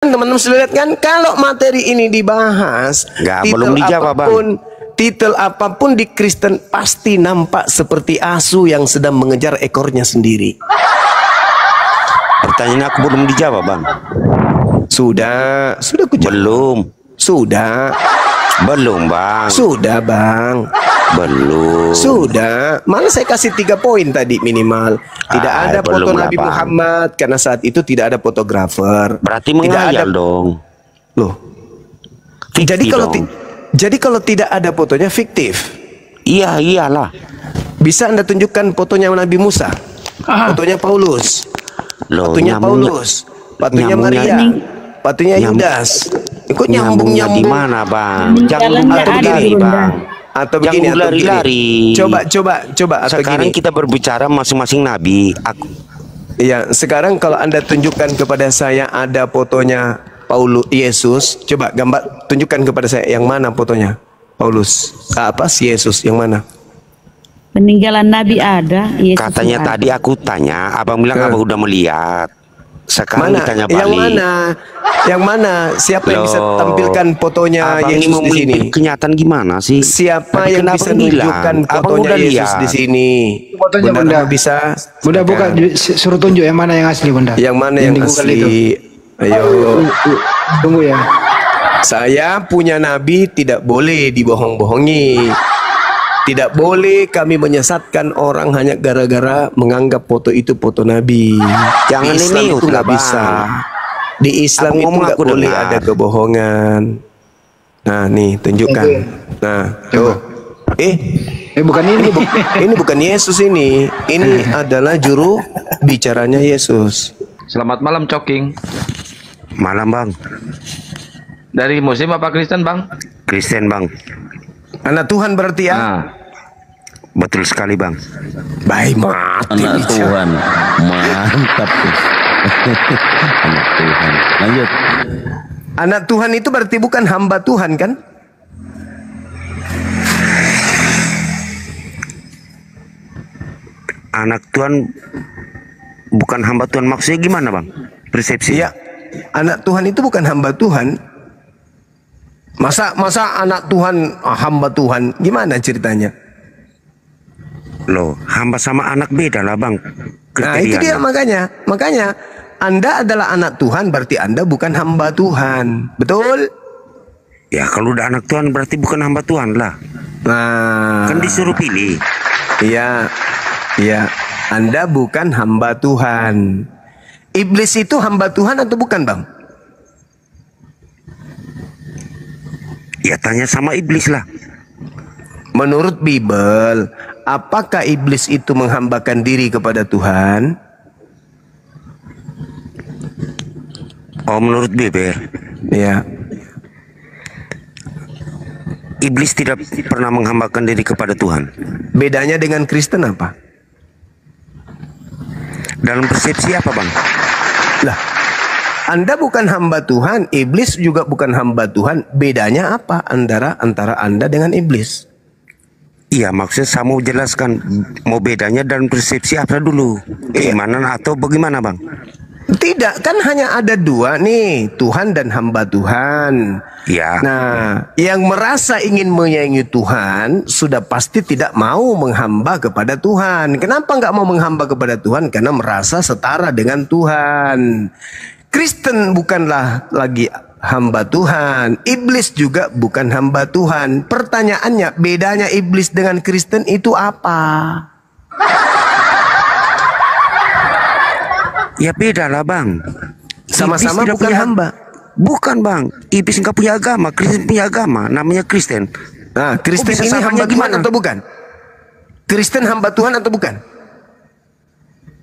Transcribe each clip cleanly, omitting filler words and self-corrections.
Teman-teman sudah lihat kan, kalau materi ini dibahas, belum dijawab, titel apapun di Kristen pasti nampak seperti asu yang sedang mengejar ekornya sendiri. Pertanyaan aku belum dijawab, Bang. Sudah ku jawab. Belum. Sudah. Belum, Bang. Sudah, Bang. Belum. Sudah. Malah saya kasih 3 poin tadi minimal. Tidak ada foto Nabi Muhammad karena saat itu tidak ada fotografer. Berarti menghayal dong. Loh. Jadi kalau tidak ada fotonya fiktif. Iya, iyalah. Bisa Anda tunjukkan fotonya Nabi Musa? Fotonya Paulus. Fotonya Paulus. Fotonya Maria. Fotonya Yudas. Ikut nyambung di mana, Bang? Jangan lari, Bang. Atau begini, atau lari. Coba. Sekarang kita berbicara masing-masing nabi. Iya, sekarang kalau Anda tunjukkan kepada saya ada fotonya Paulus Yesus, coba tunjukkan kepada saya yang mana fotonya Paulus. Si Yesus yang mana? Peninggalan Nabi ada. Yesus katanya ada. Tadi aku tanya, abang bilang abang udah melihat. Sekarang ditanya balik. Yang mana? Siapa yang bisa tampilkan fotonya abang Yesus di sini? Kenyataan gimana sih? Siapa yang bisa menunjukkan fotonya Yesus di sini? Fotonya Bunda bisa. Bunda buka, suruh tunjuk yang mana yang asli, Bunda. Yang mana yang asli? Itu. Ayo. Tunggu ya. Saya punya nabi tidak boleh dibohong-bohongi. Tidak boleh kami menyesatkan orang hanya gara-gara menganggap foto itu foto nabi. Jangan ini itu nggak bisa. Di Islam itu nggak boleh ada kebohongan. Nah, nih tunjukkan. Nah, tuh. Bukan ini. Ini bukan Yesus ini. Ini adalah juru bicaranya Yesus. Selamat malam, Coking. Malam, Bang. Dari Muslim apa Kristen, Bang? Kristen, Bang. Anak Tuhan berarti ya? Betul sekali, Bang. Baik, mati. Anak Tuhan. Mantap. Anak Tuhan. Lanjut. Anak Tuhan itu berarti bukan hamba Tuhan, kan? Anak Tuhan bukan hamba Tuhan, maksudnya gimana, Bang? Persepsi? Ya, anak Tuhan itu bukan hamba Tuhan. Masa anak Tuhan hamba Tuhan, gimana ceritanya? Loh, hamba sama anak beda lah, Bang. Nah, itu dia makanya Anda adalah anak Tuhan, berarti Anda bukan hamba Tuhan. Betul? Ya, kalau udah anak Tuhan berarti bukan hamba Tuhan lah. Nah, kan disuruh pilih. Iya. Anda bukan hamba Tuhan. Iblis itu hamba Tuhan atau bukan, Bang? Ya, tanya sama iblis lah. Menurut Bible, apakah iblis itu menghambakan diri kepada Tuhan? Oh, menurut Bible. Ya. Iblis tidak pernah menghambakan diri kepada Tuhan. Bedanya dengan Kristen apa? Dalam persepsi apa, Bang? Lah, Anda bukan hamba Tuhan, iblis juga bukan hamba Tuhan. Bedanya apa antara Anda dengan iblis? Iya, maksudnya saya mau jelaskan mau bedanya dan persepsi apa dulu. Keimanan atau bagaimana, Bang? Tidak, kan hanya ada 2 nih, Tuhan dan hamba Tuhan. Ya. Nah, yang merasa ingin menyayangi Tuhan sudah pasti tidak mau menghamba kepada Tuhan. Kenapa nggak mau menghamba kepada Tuhan? Karena merasa setara dengan Tuhan. Kristen bukanlah lagi hamba Tuhan. Iblis juga bukan hamba Tuhan. Pertanyaannya, bedanya iblis dengan Kristen itu apa? Ya beda lah, Bang. Sama-sama bukan hamba. Bukan, Bang. Iblis nggak punya agama, Kristen punya agama, namanya Kristen. Nah, Kristen ini hamba Tuhan atau bukan? Kristen hamba Tuhan atau bukan?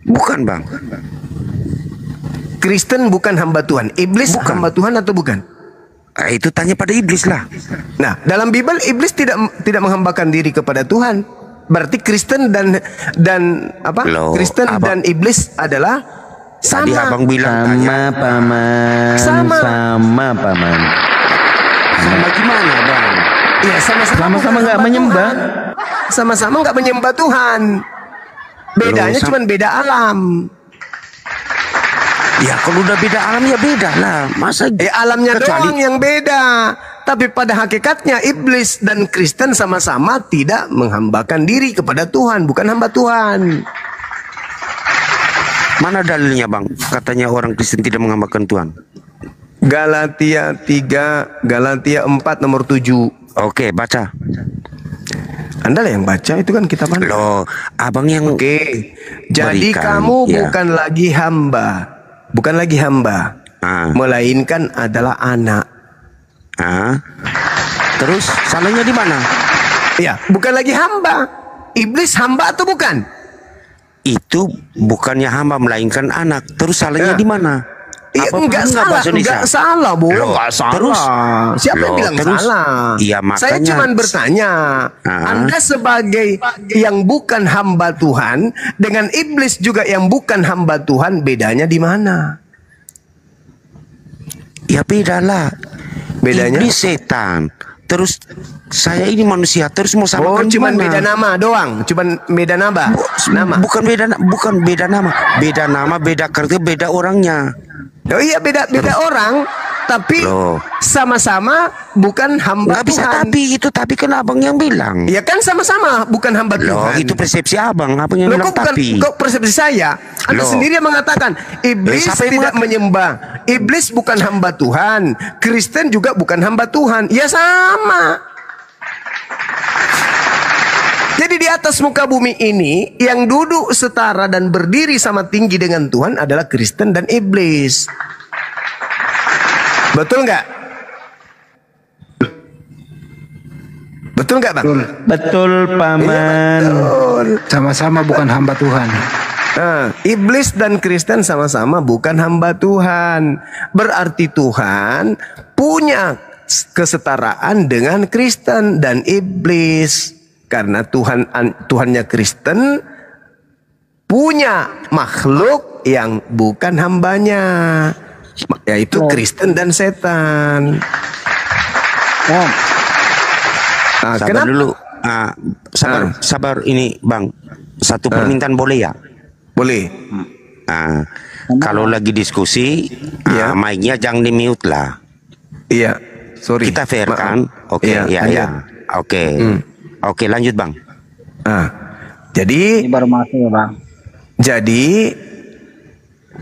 Bukan, Bang. Kristen bukan hamba Tuhan. Iblis bukan hamba Tuhan atau bukan? Itu tanya pada iblis lah. Nah, dalam Bible iblis tidak menghambakan diri kepada Tuhan. Berarti Kristen dan apa? Kristen dan iblis adalah sama. Tadi abang bilang sama, Paman. Sama, Paman. Sama gimana, Bang? Iya, sama-sama nggak menyembah. Sama-sama nggak menyembah Tuhan. Bedanya cuma beda alam. Ya kalau udah beda alam ya beda lah. Masa Alamnya kecuali- doang yang beda. Tapi pada hakikatnya iblis dan Kristen sama-sama tidak menghambakan diri kepada Tuhan, bukan hamba Tuhan. Mana dalilnya bang? Katanya orang Kristen tidak menghambakan Tuhan. Galatia 3, Galatia 4 nomor 7. Oke, baca. Anda lah yang baca, itu kan kitab Anda. Loh, abang yang Oke. Jadi berikan, kamu ya. bukan lagi hamba. Bukan lagi hamba. Ah. Melainkan adalah anak. Ah. Terus salahnya di mana? Ya, bukan lagi hamba. Iblis hamba atau bukan? Itu bukannya hamba melainkan anak. Terus salahnya Ya. di mana? Iya, Apa enggak paham salah, bahasa Indonesia? enggak salah, Bu. Loh, Enggak salah. terus? Siapa yang Loh, bilang terus? salah? Iya, Saya makanya. cuma bertanya, Anda sebagai yang bukan hamba Tuhan dengan iblis juga yang bukan hamba Tuhan, bedanya di mana? Ya beda lah. Bedanya? Iblis setan. Terus saya ini manusia. Terus mau Oh, samakan cuman gimana? beda nama doang, cuman beda nama. Bukan beda nama. Beda nama, beda kerja, beda orangnya. Oh iya, beda orang, tapi Loh. sama-sama bukan hamba Nggak bisa Tuhan. tapi kan abang yang bilang. Ya kan sama-sama bukan hamba Loh, Tuhan. itu persepsi abang yang Loh, bilang kok bukan tapi. kok persepsi saya? Anda Loh. sendiri yang mengatakan iblis siapa yang tidak menyembah. Iblis bukan hamba Tuhan. Kristen juga bukan hamba Tuhan. Ya sama. Jadi di atas muka bumi ini yang duduk setara dan berdiri sama tinggi dengan Tuhan adalah Kristen dan iblis. Betul nggak? Betul nggak, Bang? Betul. Betul, Paman. Betul. Sama-sama bukan hamba Tuhan. Nah, iblis dan Kristen sama-sama bukan hamba Tuhan. Berarti Tuhan punya kesetaraan dengan Kristen dan iblis. Karena Tuhannya Kristen punya makhluk yang bukan hambanya, yaitu Kristen dan setan. Oh, Nah, Sabar kenapa? dulu. Sabar ini bang. Satu permintaan boleh ya? Boleh. Kalau lagi diskusi, Ya. mic-nya jangan di mute lah. Iya, sorry. Kita fair Maaf. kan? Oke, Iya, ya, lanjut. ya. Oke. Oke, lanjut bang. Jadi baru masuk ya bang. Jadi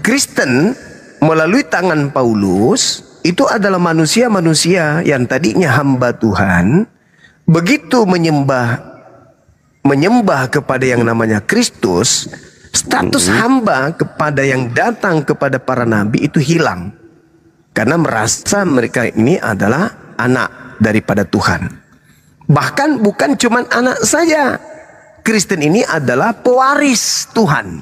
Kristen melalui tangan Paulus itu adalah manusia-manusia yang tadinya hamba Tuhan, begitu menyembah kepada yang namanya Kristus, status hamba kepada yang datang kepada para nabi itu hilang. Karena merasa mereka ini adalah anak daripada Tuhan. Bahkan bukan cuma anak saja. Kristen ini adalah pewaris Tuhan.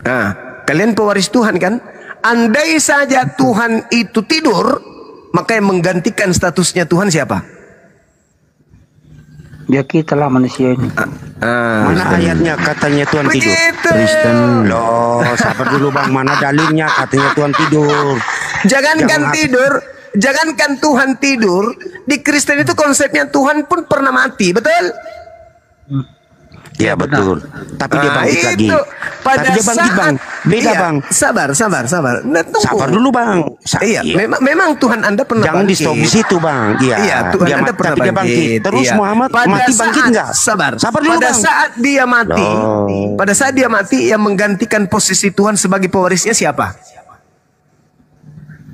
Nah, kalian pewaris Tuhan kan? Andai saja Tuhan itu tidur, maka yang menggantikan statusnya Tuhan siapa? Ya kita lah manusia ini. Mana ayatnya katanya Tuhan tidur? Begitu. Loh, sabar dulu bang. Mana dalilnya katanya Tuhan tidur? Jangankan tidur, jangankan Tuhan tidur, di Kristen itu konsepnya Tuhan pun pernah mati, betul? Ya betul. Tapi dia bangkit lagi. Itu pada Tapi dia bangkit bang. Beda iya, bang. Sabar. Nah, tunggu. Sabar dulu bang. Iya, memang Tuhan Anda pernah Jangan di bangkit. stop di situ bang. Iya. Iya, Tuhan Dia Anda mati, pernah tapi dia bangkit. Terus Iya. Muhammad mati bangkit enggak? Sabar dulu pada bang. saat dia mati, Loh. pada saat dia mati, yang menggantikan posisi Tuhan sebagai pewarisnya siapa?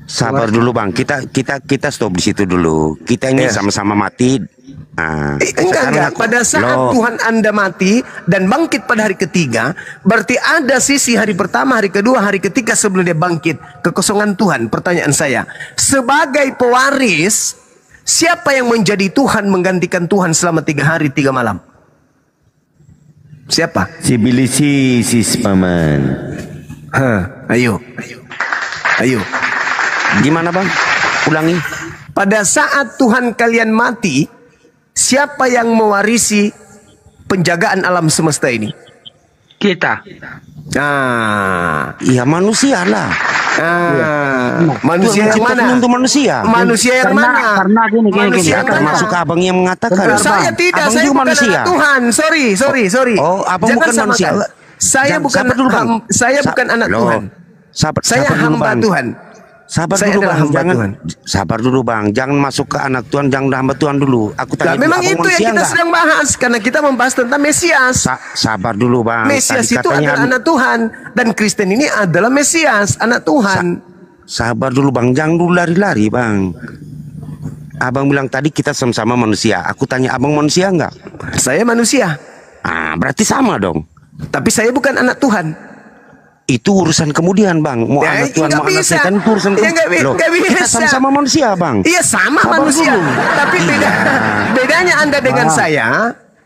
Sabar dulu bang. Kita stop di situ dulu. Kita ini Yes. sama-sama mati. Enggak. Pada saat Tuhan Anda mati dan bangkit pada hari ketiga, berarti ada sisi hari pertama, hari kedua, hari ketiga sebelum dia bangkit. Kekosongan Tuhan. Pertanyaan saya, sebagai pewaris, siapa yang menjadi Tuhan menggantikan Tuhan selama 3 hari 3 malam? Siapa? Sibilisis, Paman. Ayo. Gimana bang? Ulangi. Pada saat Tuhan kalian mati, siapa yang mewarisi penjagaan alam semesta ini? Kita. Iya manusia lah. Manusia yang mana? Untuk manusia. Manusia yang mana? Karena gini. Manusia yang mana? Termasuk abang yang mengatakan. Saya tidak, Abang saya juga bukan manusia. anak Tuhan. Sorry. Oh, abang Jangan bukan manusia. samakan. Saya bukan sabar dulu, Bang. saya bukan anak Loh, Tuhan. Sabar, Saya sabar dulu, hamba Bang. Tuhan. Sabar Saya dulu, adalah Bang. hamba Jangan Tuhan. sabar dulu, Bang. Jangan masuk ke anak Tuhan, jangan hamba Tuhan dulu. Aku Nah, tanya dulu, memang abang itu yang manusia kita nggak? sedang bahas karena kita membahas tentang Mesias. Sabar dulu, Bang. Mesias Tadi itu katanya adalah anak Tuhan dan Kristen ini adalah Mesias, anak Tuhan. sabar dulu, Bang. Jangan dulu lari-lari, Bang. Abang bilang tadi kita sama-sama manusia. Aku tanya, abang manusia nggak? Saya manusia, Berarti sama dong. tapi saya bukan anak Tuhan. Itu urusan kemudian, Bang. Mau Ya, anak Tuhan, nggak mau anak bisa. setan itu urusan Ya, nggak Loh, nggak kita bisa. sama-sama manusia, Bang. Iya sama Sabar manusia, dulu. tapi bedanya Anda dengan saya.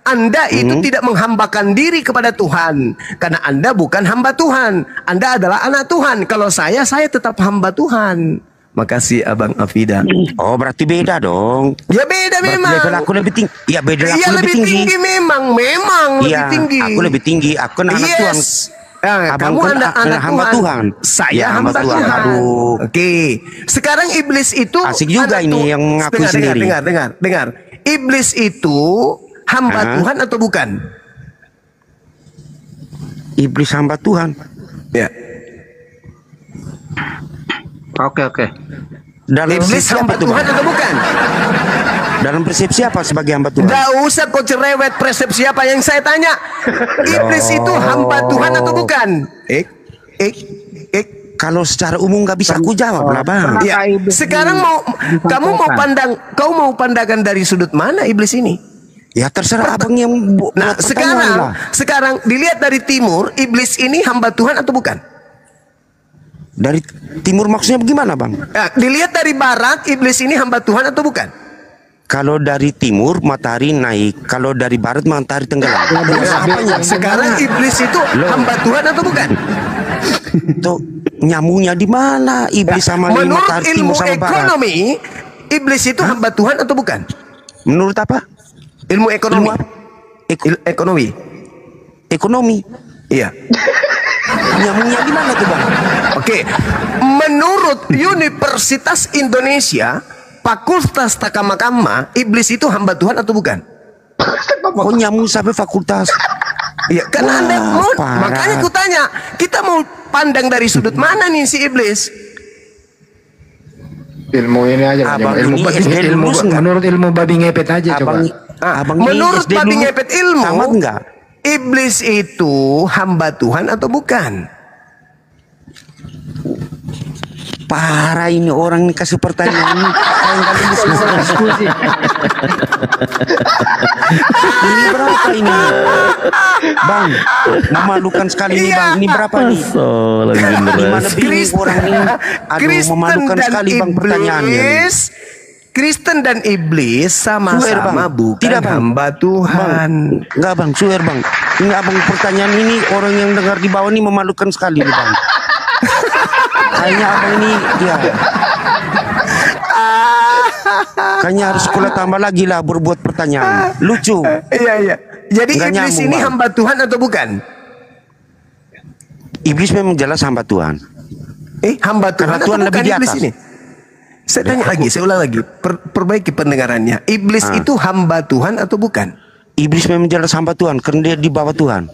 Anda itu tidak menghambakan diri kepada Tuhan karena Anda bukan hamba Tuhan. Anda adalah anak Tuhan. Kalau saya tetap hamba Tuhan. Makasih Abang Afida. Oh, berarti beda dong. Ya beda Berarti memang. level aku lebih tinggi. Ya beda, Iya aku lebih tinggi. memang lebih Iya, tinggi. aku lebih tinggi. Aku kan anak Tuhan. Kamu kan anak hamba Tuhan. Saya Ya, hamba Tuhan. Aduh. Oke. Sekarang iblis itu Asik juga anak ini Tuhan. yang mengaku sendiri. Dengar. Iblis itu hamba Hah? Tuhan atau bukan? Iblis hamba Tuhan. Ya. Oke. Dalam Iblis persepsi hamba apa tuh, Tuhan Bang? atau bukan? Dalam persepsi apa sebagai hamba Tuhan? Nggak usah kau cerewet persepsi apa yang saya tanya. Iblis itu hamba Tuhan atau bukan? Kalau secara umum nggak bisa aku jawab lah, Bang. Ya. Sekarang kau mau pandangan dari sudut mana iblis ini? Ya terserah abang yang Nah, buat pertanyaan lah. sekarang dilihat dari timur, iblis ini hamba Tuhan atau bukan? Dari timur maksudnya bagaimana, Bang? Nah, dilihat dari barat, iblis ini hamba Tuhan atau bukan? Kalau dari timur matahari naik, kalau dari barat matahari tenggelam. Terus apanya? Sekarang iblis itu hamba Tuhan atau bukan? Tuh nyambungnya di mana? Iblis sama Menurut matahari ilmu timur sama barat. ekonomi, iblis itu hamba Tuhan atau bukan? Menurut apa? Ilmu ekonomi. Ilmu apa? Ekonomi. Ekonomi. Iya. Nyambungnya di mana tuh, Bang? Oke. Menurut Universitas Indonesia, Fakultas Takamakama, iblis itu hamba Tuhan atau bukan? Oh, nyambung sampai fakultas. Iya, kan Wah, Anda mau, parah. makanya ku tanya, kita mau pandang dari sudut mana nih si iblis? Ilmu ini aja, Abang ilmu ini babi, SD ilmu, lulus nggak? menurut ilmu babi ngepet aja coba. Abang Menurut ini SD babi dulu ngepet ilmu, tamat nggak? iblis itu hamba Tuhan atau bukan? Parah ini orang nih kasih pertanyaan ini. Kayak nggak diskusi. Ini berapa ini, Bang? Memalukan sekali ini, Bang. Ini berapa nih? Gimana bingung orang ini? Aduh, memalukan sekali, Bang, pertanyaannya. Kristen dan iblis sama-sama bukan Tidak, Bang. hamba Tuhan. Enggak, Bang, swear, Bang. Ini abang pertanyaan ini orang yang dengar di bawah ini memalukan sekali nih, Bang. Kayaknya abang ini ya. Kayaknya harus sekolah tambah lagi lah berbuat pertanyaan. Lucu. Iya. Jadi Nggak iblis nyambung, ini Bang. hamba Tuhan atau bukan? Iblis memang jelas hamba Tuhan. Hamba Tuhan Karena atau Tuhan bukan lebih di iblis atas. ini? Saya tanya lagi, saya ulang lagi. Perbaiki pendengarannya. Iblis itu hamba Tuhan atau bukan? Iblis memang jelas hamba Tuhan karena dia di bawah Tuhan.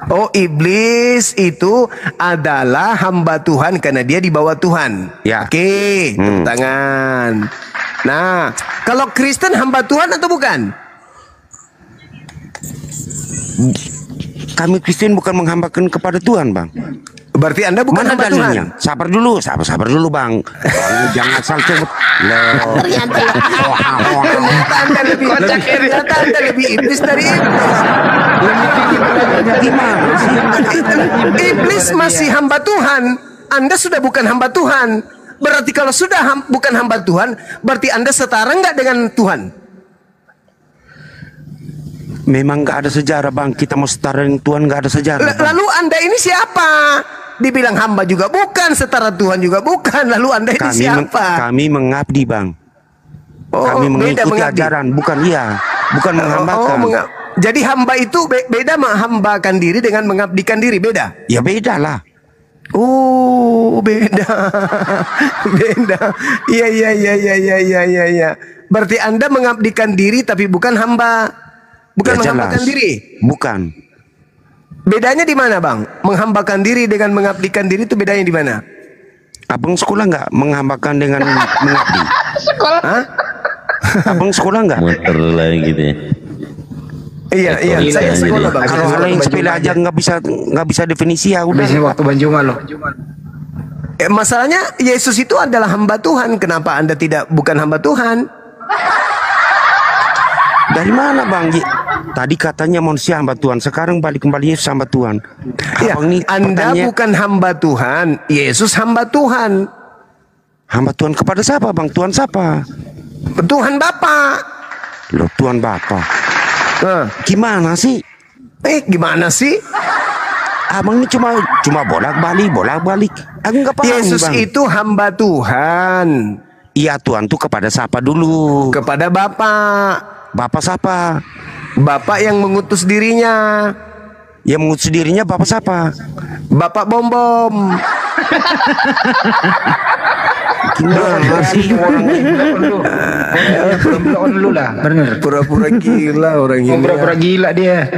Oh, iblis itu adalah hamba Tuhan karena dia di bawah Tuhan. Ya. Oke, tepuk tangan. Nah, kalau Kristen hamba Tuhan atau bukan? Kami Kristen bukan menghambakan kepada Tuhan, Bang. Berarti Anda bukan Mana hamba dalilnya? Tuhan. Sabar dulu, Bang. Jangan asal cebut. Ternyata Anda lebih iblis dari iblis. Gimana sih? Iblis masih hamba Tuhan. Anda sudah bukan hamba Tuhan. Berarti kalau sudah bukan hamba Tuhan, berarti Anda setara nggak dengan Tuhan? Memang nggak ada sejarah, Bang. Kita mau setara dengan Tuhan nggak ada sejarah, Bang. Lalu Anda ini siapa? Dibilang hamba juga bukan, setara Tuhan juga bukan. Lalu Anda ini siapa? Kami mengabdi, Bang. Kami beda mengikuti mengabdi. ajaran, bukan menghambakan. Jadi hamba itu beda menghambakan diri dengan mengabdikan diri, beda? Ya beda lah. Oh, beda. Beda. Iya. Berarti Anda mengabdikan diri tapi bukan hamba. Bukan Ya, menghambakan jelas. diri. Bukan. Bedanya di mana, Bang? Menghambakan diri dengan mengabdikan diri itu bedanya di mana? Abang sekolah nggak menghambakan dengan mengabdi? Sekolah. Hah? Abang sekolah nggak? Muter lagi gitu ya. Iya, saya sekolah, Bang. Kalau hal yang sepele aja nggak bisa definisi ya udah. Biasanya waktu Banjuma loh. Masalahnya Yesus itu adalah hamba Tuhan. Kenapa Anda bukan hamba Tuhan? Dari mana Bang? Tadi katanya manusia hamba Tuhan, sekarang balik kembali Yesus hamba Tuhan. Ya, Anda bukan hamba Tuhan, Yesus hamba Tuhan. Hamba Tuhan kepada siapa Bang? Tuhan siapa? Tuhan Bapa. Loh, Tuhan Bapa. Gimana sih? Gimana sih? Abang ini cuma bolak-balik. Aku nggak paham. Yesus Bang. itu hamba Tuhan. Iya, Tuhan tuh kepada siapa dulu? Kepada Bapa. Bapak siapa? Bapak yang mengutus dirinya. Yang mengutus dirinya Bapak siapa? Bapak Bom. Gimana sih orang Dulu lah, bener. Pura-pura gila orang ini. Pura-pura gila dia.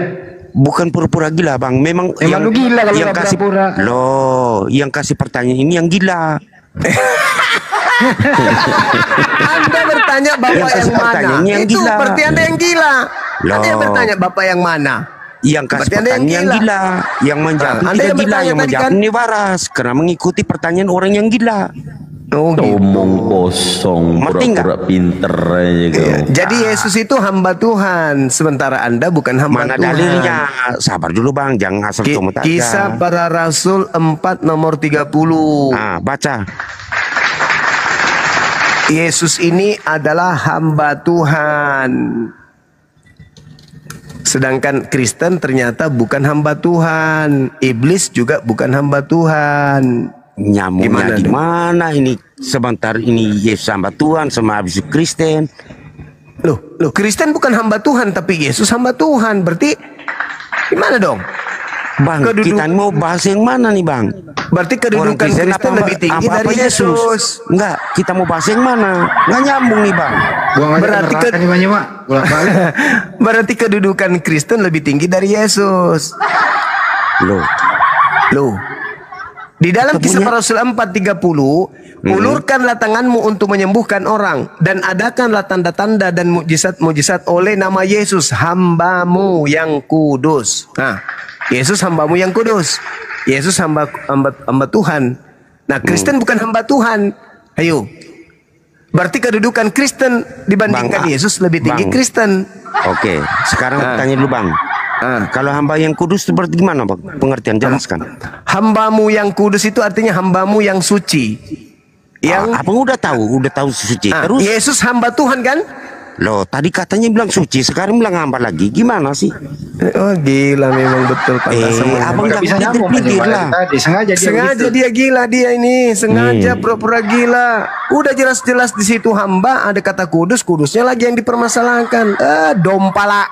Bukan pura-pura gila Bang, memang lu gila kalau yang nggak kasih pura-pura. Loh, yang kasih pertanyaan ini yang gila. Anda bertanya Bapak yang mana? Yang Itu gila. berarti Anda yang gila. Loh. Anda yang bertanya Bapak yang mana? Yang kasih Berarti Anda pertanyaan yang gila. Yang menjawab Anda tidak yang gila, bertanya yang tadi menjawab kan? ini waras karena mengikuti pertanyaan orang yang gila. Oh, gitu. Omong kosong, Mati nggak? pura-pura pinter aja kau. Jadi Yesus itu hamba Tuhan, sementara Anda bukan hamba Mana Tuhan. dalilnya? Sabar dulu Bang, jangan asal comot aja. Kisah Para Rasul 4 nomor 30. Nah, baca. Yesus ini adalah hamba Tuhan. Sedangkan Kristen ternyata bukan hamba Tuhan. Iblis juga bukan hamba Tuhan. Nyambungnya di mana ini? Sebentar ini Yesus hamba Tuhan sama habis itu Kristen. Loh, Kristen bukan hamba Tuhan tapi Yesus hamba Tuhan. Berarti gimana dong? Bang, kita mau bahas yang mana nih Bang? Berarti kedudukan Kristen lebih tinggi dari Yesus. Enggak, kita mau bahas yang mana? Nggak nyambung nih Bang. Berarti berarti kedudukan Kristen lebih tinggi dari Yesus. Loh. Di dalam Kisah Para Rasul 4:30, ulurkanlah tanganmu untuk menyembuhkan orang dan adakanlah tanda-tanda dan mukjizat-mukjizat oleh nama Yesus, hambamu yang kudus. Nah, Yesus hambamu yang kudus. Yesus hamba Tuhan. Nah, Kristen bukan hamba Tuhan. Ayo. Berarti kedudukan Kristen dibandingkan Yesus lebih tinggi Kristen. Oke, sekarang tanya dulu Bang. Kalau hamba yang kudus seperti gimana Bang? Pengertian jelaskan. Hambamu yang kudus itu artinya hambamu yang suci. Yang Abang udah tahu suci. Terus Yesus hamba Tuhan kan? loh, tadi katanya bilang suci, sekarang bilang hamba lagi. Gimana sih? Oh gila memang betul Pak. Abang nggak bisa pikir lah. Sengaja dia gila dia ini, sengaja pura-pura gila. Udah jelas-jelas di situ hamba ada kata kudus, kudusnya lagi yang dipermasalahkan. Dompala.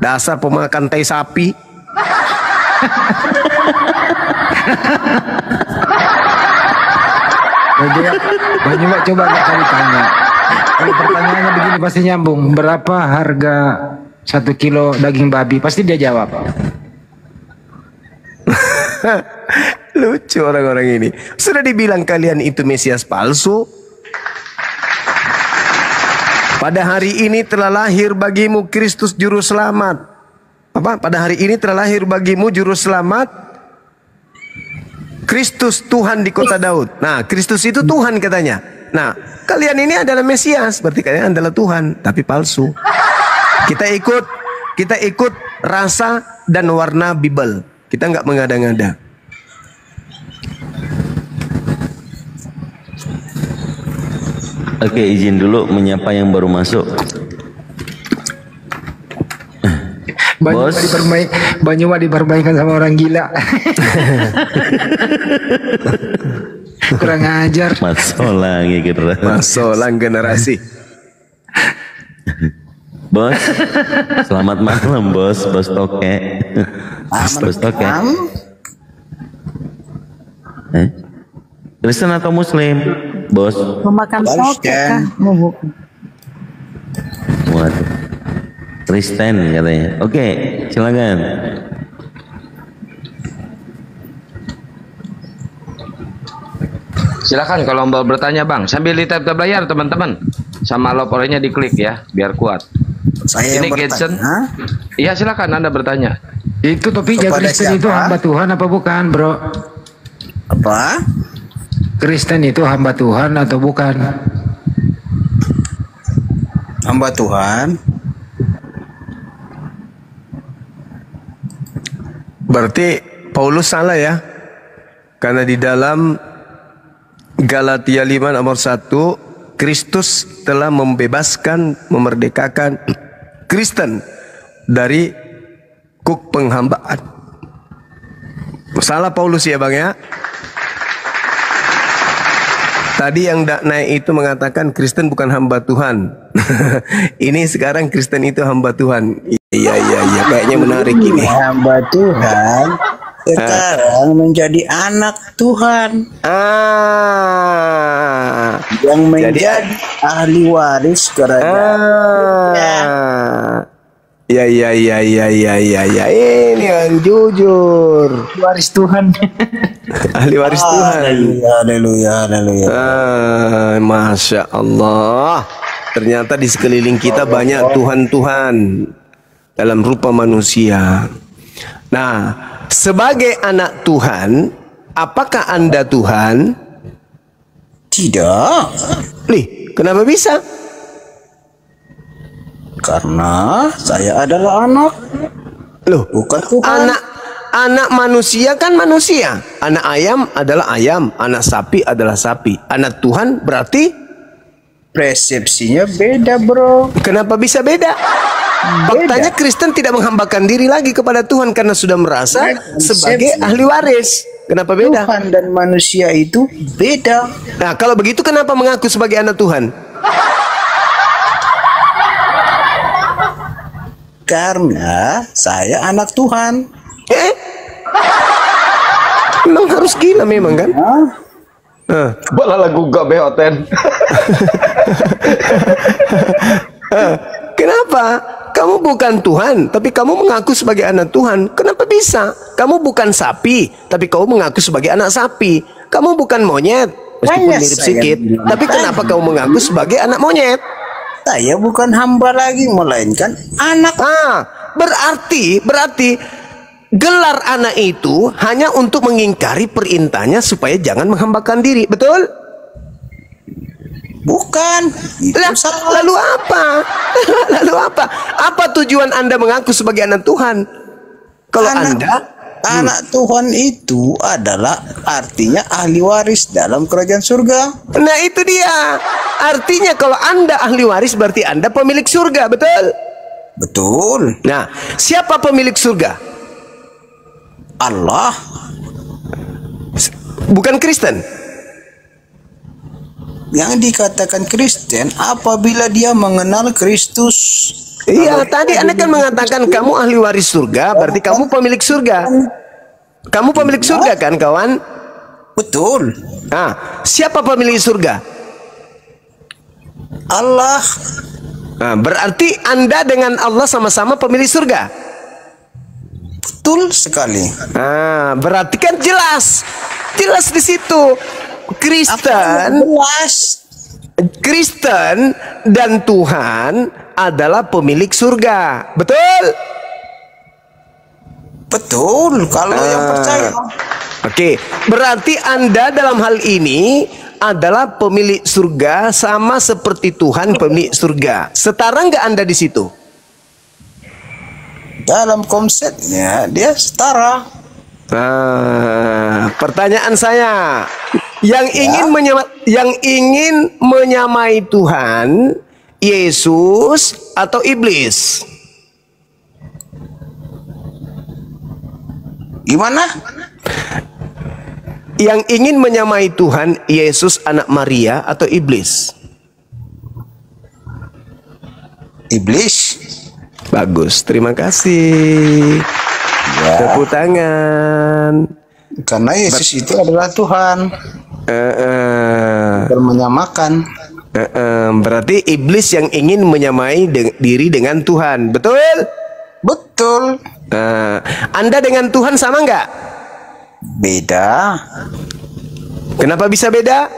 Dasar pemakan tai sapi. Banyak coba kali tanya. Kalau pertanyaannya begini pasti nyambung. Berapa harga 1 kilo daging babi? Pasti dia jawab. Lucu orang-orang ini. Sudah dibilang kalian itu Mesias palsu. Pada hari ini telah lahir bagimu Kristus Juru Selamat. Apa? Pada hari ini telah lahir bagimu Juru Selamat. Kristus Tuhan di kota Daud. Nah, Kristus itu Tuhan katanya. Nah, kalian ini adalah Mesias. Berarti kalian adalah Tuhan. Tapi palsu. Kita ikut rasa dan warna Bible. Kita nggak mengada-ngada. Oke, izin dulu menyapa yang baru masuk. Bos, Banyuma dipermainkan sama orang gila. Kurang ajar. Masolang generasi. Bos, selamat malam bos, bos toke. Bos toke. Kristen atau Muslim, bos? Memakan toke kah? Waduh, Kristen katanya. Oke, silakan. Silakan kalau mau bertanya Bang, sambil di tab layar teman-teman. Sama lopornya diklik ya, biar kuat. Saya Ini yang Gedson. bertanya. Iya silakan Anda bertanya. Itu topiknya Kepada Kristen itu siapa? hamba Tuhan apa bukan, bro? Apa? Kristen itu hamba Tuhan atau bukan? Hamba Tuhan. Berarti Paulus salah ya. Karena di dalam Galatia 5 nomor 1, Kristus telah membebaskan, memerdekakan Kristen dari kuk penghambaan. Salah Paulus ya Bang ya. Tadi yang naik itu mengatakan Kristen bukan hamba Tuhan. Ini sekarang Kristen itu hamba Tuhan. Iya, kayaknya menarik ini. Hamba Tuhan sekarang menjadi anak Tuhan yang menjadi ahli waris kerajaan. Ya. Ini yang jujur. Waris Tuhan. Ahli waris Tuhan. Haleluya. Masya Allah. Ternyata di sekeliling kita banyak Tuhan-Tuhan dalam rupa manusia. Nah, sebagai anak Tuhan, apakah Anda Tuhan? Tidak. Kenapa bisa? Karena saya adalah anak. Bukan Tuhan. Anak manusia kan manusia. Anak ayam adalah ayam. Anak sapi adalah sapi. Anak Tuhan berarti? Persepsinya beda, bro. Kenapa bisa beda? Faktanya Kristen tidak menghambakan diri lagi kepada Tuhan karena sudah merasa sebagai ahli waris. Kenapa beda? Tuhan dan manusia itu beda. Nah, kalau begitu kenapa mengaku sebagai anak Tuhan? Karena saya anak Tuhan. Memang harus gila memang kan? Bola lagu gak beoten. Kenapa? Kamu bukan Tuhan, tapi kamu mengaku sebagai anak Tuhan. Kenapa bisa? Kamu bukan sapi, tapi kamu mengaku sebagai anak sapi. Kamu bukan monyet, meskipun mirip sedikit. Tapi kenapa kamu mengaku sebagai anak monyet? Saya bukan hamba lagi, melainkan anak. Berarti gelar anak itu hanya untuk mengingkari perintahnya supaya jangan menghambakan diri, betul? Bukan. Lalu apa? Lalu apa? Apa tujuan Anda mengaku sebagai anak Tuhan? Kalau anak Tuhan itu adalah artinya ahli waris dalam kerajaan surga. Nah itu dia. Artinya kalau Anda ahli waris berarti Anda pemilik surga, betul? Betul. Nah, siapa pemilik surga? Allah. Bukan Kristen. Yang dikatakan Kristen apabila dia mengenal Kristus. Iya, tadi Anda kan mengatakan kamu ahli waris surga, berarti kamu pemilik surga. Kamu pemilik surga kan, kawan? Betul. Nah, siapa pemilik surga? Allah. Nah, berarti Anda dengan Allah sama-sama pemilik surga. Betul sekali. Nah, berarti kan jelas di situ. Kristen dan Tuhan adalah pemilik surga, betul? Betul, kalau yang percaya. Oke, berarti Anda dalam hal ini adalah pemilik surga sama seperti Tuhan pemilik surga. Setara nggak Anda di situ? Dalam konsepnya dia setara. Pertanyaan saya, yang ingin menyamai Tuhan, Yesus atau iblis? Gimana? Yang ingin menyamai Tuhan, Yesus anak Maria atau iblis? Iblis. Bagus, terima kasih. Tepuk tangan. Karena Yesus itu adalah Tuhan. Menyamakan. Berarti iblis yang ingin menyamai diri dengan Tuhan, betul? Betul. Anda dengan Tuhan sama nggak? Beda. Kenapa bisa beda?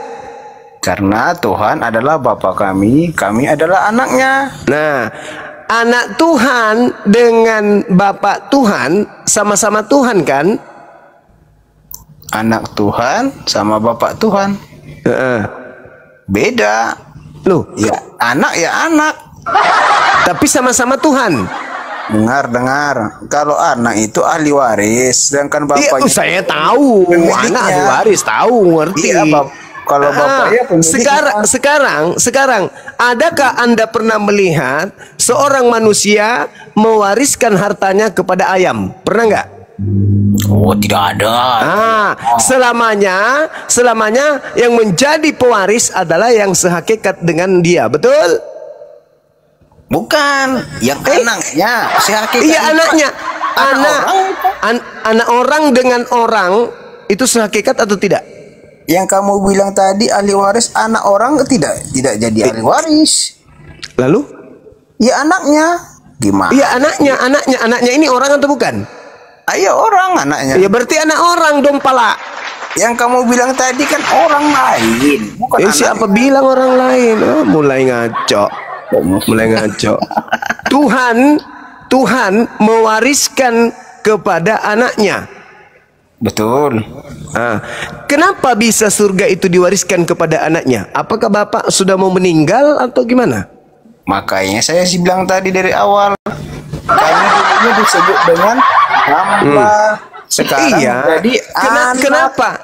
Karena Tuhan adalah Bapa kami adalah anaknya. Nah, anak Tuhan dengan Bapak Tuhan sama-sama Tuhan kan? Anak Tuhan sama Bapak Tuhan. Beda. Loh, Ya anak. tapi sama-sama Tuhan. Dengar. Kalau anak itu ahli waris, sedangkan Iya, bapaknya saya tahu. pemiliknya. Anak ahli waris tahu, ngerti. Iya, kalau bapaknya pemiliknya. Sekarang, adakah Anda pernah melihat seorang manusia mewariskan hartanya kepada ayam? Pernah nggak? Oh, tidak ada. Selamanya yang menjadi pewaris adalah yang sehakikat dengan dia, betul? Bukan, yang anaknya. Iya, anaknya. Anak orang dengan orang itu sehakikat atau tidak? Yang kamu bilang tadi ahli waris, anak orang tidak jadi ahli waris. Lalu? Ya anaknya. Gimana? Iya, anaknya ini orang atau bukan? Ayo orang anaknya. Ya berarti anak orang dong, pala. Yang kamu bilang tadi kan orang lain, bukan anaknya. Siapa bilang orang lain? Mulai ngaco. Tuhan mewariskan kepada anaknya. Betul. Kenapa bisa surga itu diwariskan kepada anaknya? Apakah Bapak sudah mau meninggal atau gimana? Makanya saya sih bilang tadi dari awal, kami dulunya disebut dengan hamba. Sekarang jadi anak.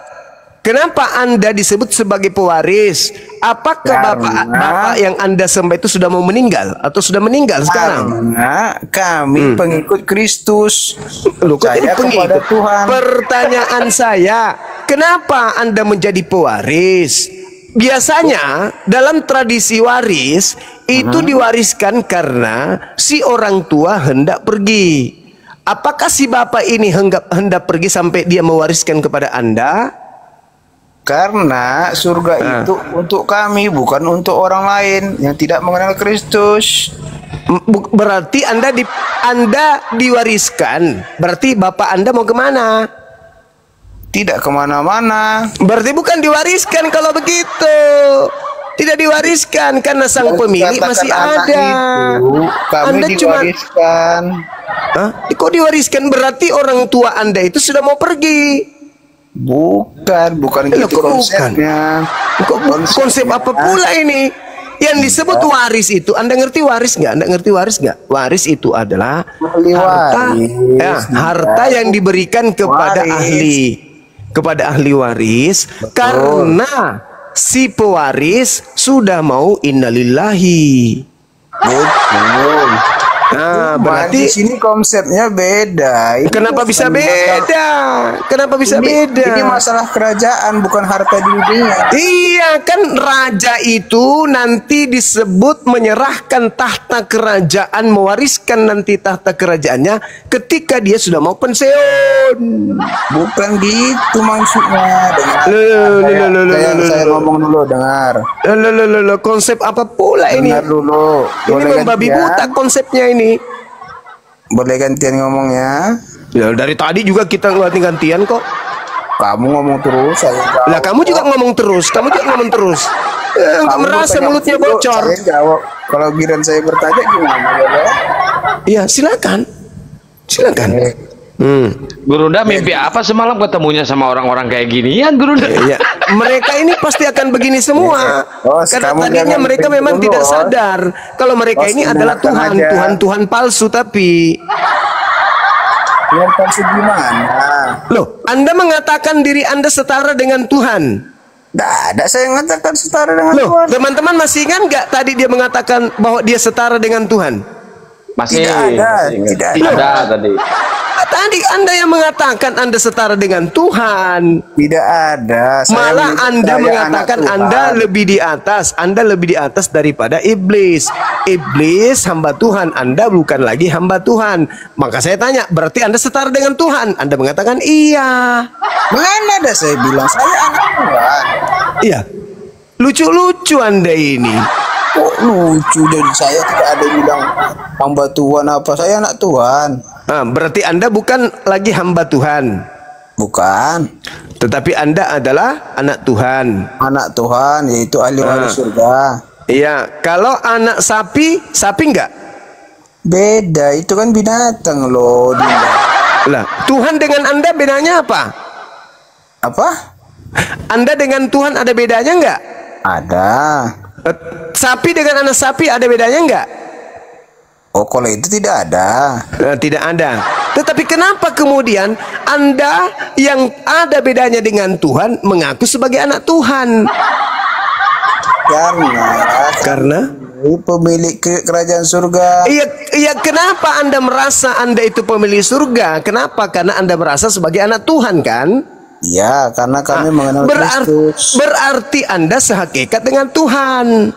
Kenapa Anda disebut sebagai pewaris? Apakah Bapak yang Anda sembah itu sudah mau meninggal atau sudah meninggal sekarang? Karena kami pengikut Kristus. Loh, kok Saya jadi kepada pengikut? Tuhan. Pertanyaan saya, kenapa Anda menjadi pewaris? Biasanya dalam tradisi waris itu diwariskan karena si orang tua hendak pergi. Apakah si bapak ini hendak pergi sampai dia mewariskan kepada Anda? Karena surga itu untuk kami, bukan untuk orang lain yang tidak mengenal Kristus. Berarti Anda diwariskan. Berarti bapak Anda mau kemana? Tidak kemana-mana. Berarti bukan diwariskan kalau begitu. Tidak diwariskan karena sang pemilik masih ada. Kami Anda diwariskan. Kok diwariskan? Berarti orang tua Anda itu sudah mau pergi. Bukan gitu konsepnya. Konsep apa pula ini? Yang disebut waris itu, Anda ngerti waris nggak? Anda ngerti waris nggak? Waris itu adalah harta yang diberikan kepada ahli waris. Betul. Karena si pewaris sudah mau innalillahi. Betul. Nah, berarti di sini konsepnya beda. Kenapa bisa beda? Kenapa bisa beda? Ini masalah kerajaan, bukan harta dunia. Iya, kan raja itu nanti disebut menyerahkan tahta kerajaan, mewariskan nanti tahta kerajaannya ketika dia sudah mau pensiun. Bukan gitu maksudnya. Saya ngomong dulu, dengar. Konsep apa pula ini? Dengar dulu. Ini membabi buta konsepnya ini. Boleh gantian ngomongnya? Ya dari tadi juga kita ganti-gantian kok. Kamu ngomong terus, saya jawab. Lah kamu juga ngomong terus. Enggak merasa mulutnya bocor. Saya jawab. Kalau giran saya bertanya gimana ya? Iya, silakan. Guru Nda mimpi apa semalam ketemunya sama orang-orang kayak ginian, Guru Nda? Ya, mereka ini pasti akan begini semua. Karena tadinya mereka memang tidak sadar kalau mereka ini adalah Tuhan palsu. Tapi Tuhan palsu gimana? Loh, Anda mengatakan diri Anda setara dengan Tuhan. Tidak ada saya mengatakan setara dengan Loh, Tuhan. teman-teman masih ingat nggak tadi dia mengatakan bahwa dia setara dengan Tuhan? Masih tidak ada tadi. Tadi Anda yang mengatakan Anda setara dengan Tuhan. Tidak ada. Malah Anda mengatakan Anda lebih di atas. Anda lebih di atas daripada iblis. Iblis hamba Tuhan, Anda bukan lagi hamba Tuhan. Maka saya tanya, berarti Anda setara dengan Tuhan? Anda mengatakan iya. Mana ada saya bilang saya anak Tuhan. Iya. Lucu-lucu Anda ini. Kok lucu? Jadi saya tidak ada yang bilang hamba Tuhan apa. Saya anak Tuhan. Berarti Anda bukan lagi hamba Tuhan. Bukan. Tetapi Anda adalah anak Tuhan. Anak Tuhan, yaitu ahli waris surga. Iya, kalau anak sapi enggak? Beda, itu kan binatang loh. Lah, Tuhan dengan Anda bedanya apa? Apa? Anda dengan Tuhan ada bedanya enggak? Ada. Sapi dengan anak sapi ada bedanya enggak? Oh, kalau itu tidak ada. Tidak ada. Tetapi kenapa kemudian Anda yang ada bedanya dengan Tuhan mengaku sebagai anak Tuhan? Karena pemilik kerajaan surga. Iya, kenapa Anda merasa Anda itu pemilik surga? Kenapa? Karena Anda merasa sebagai anak Tuhan, kan? Ya, karena kami mengenal Kristus. Berarti Anda sehakikat dengan Tuhan.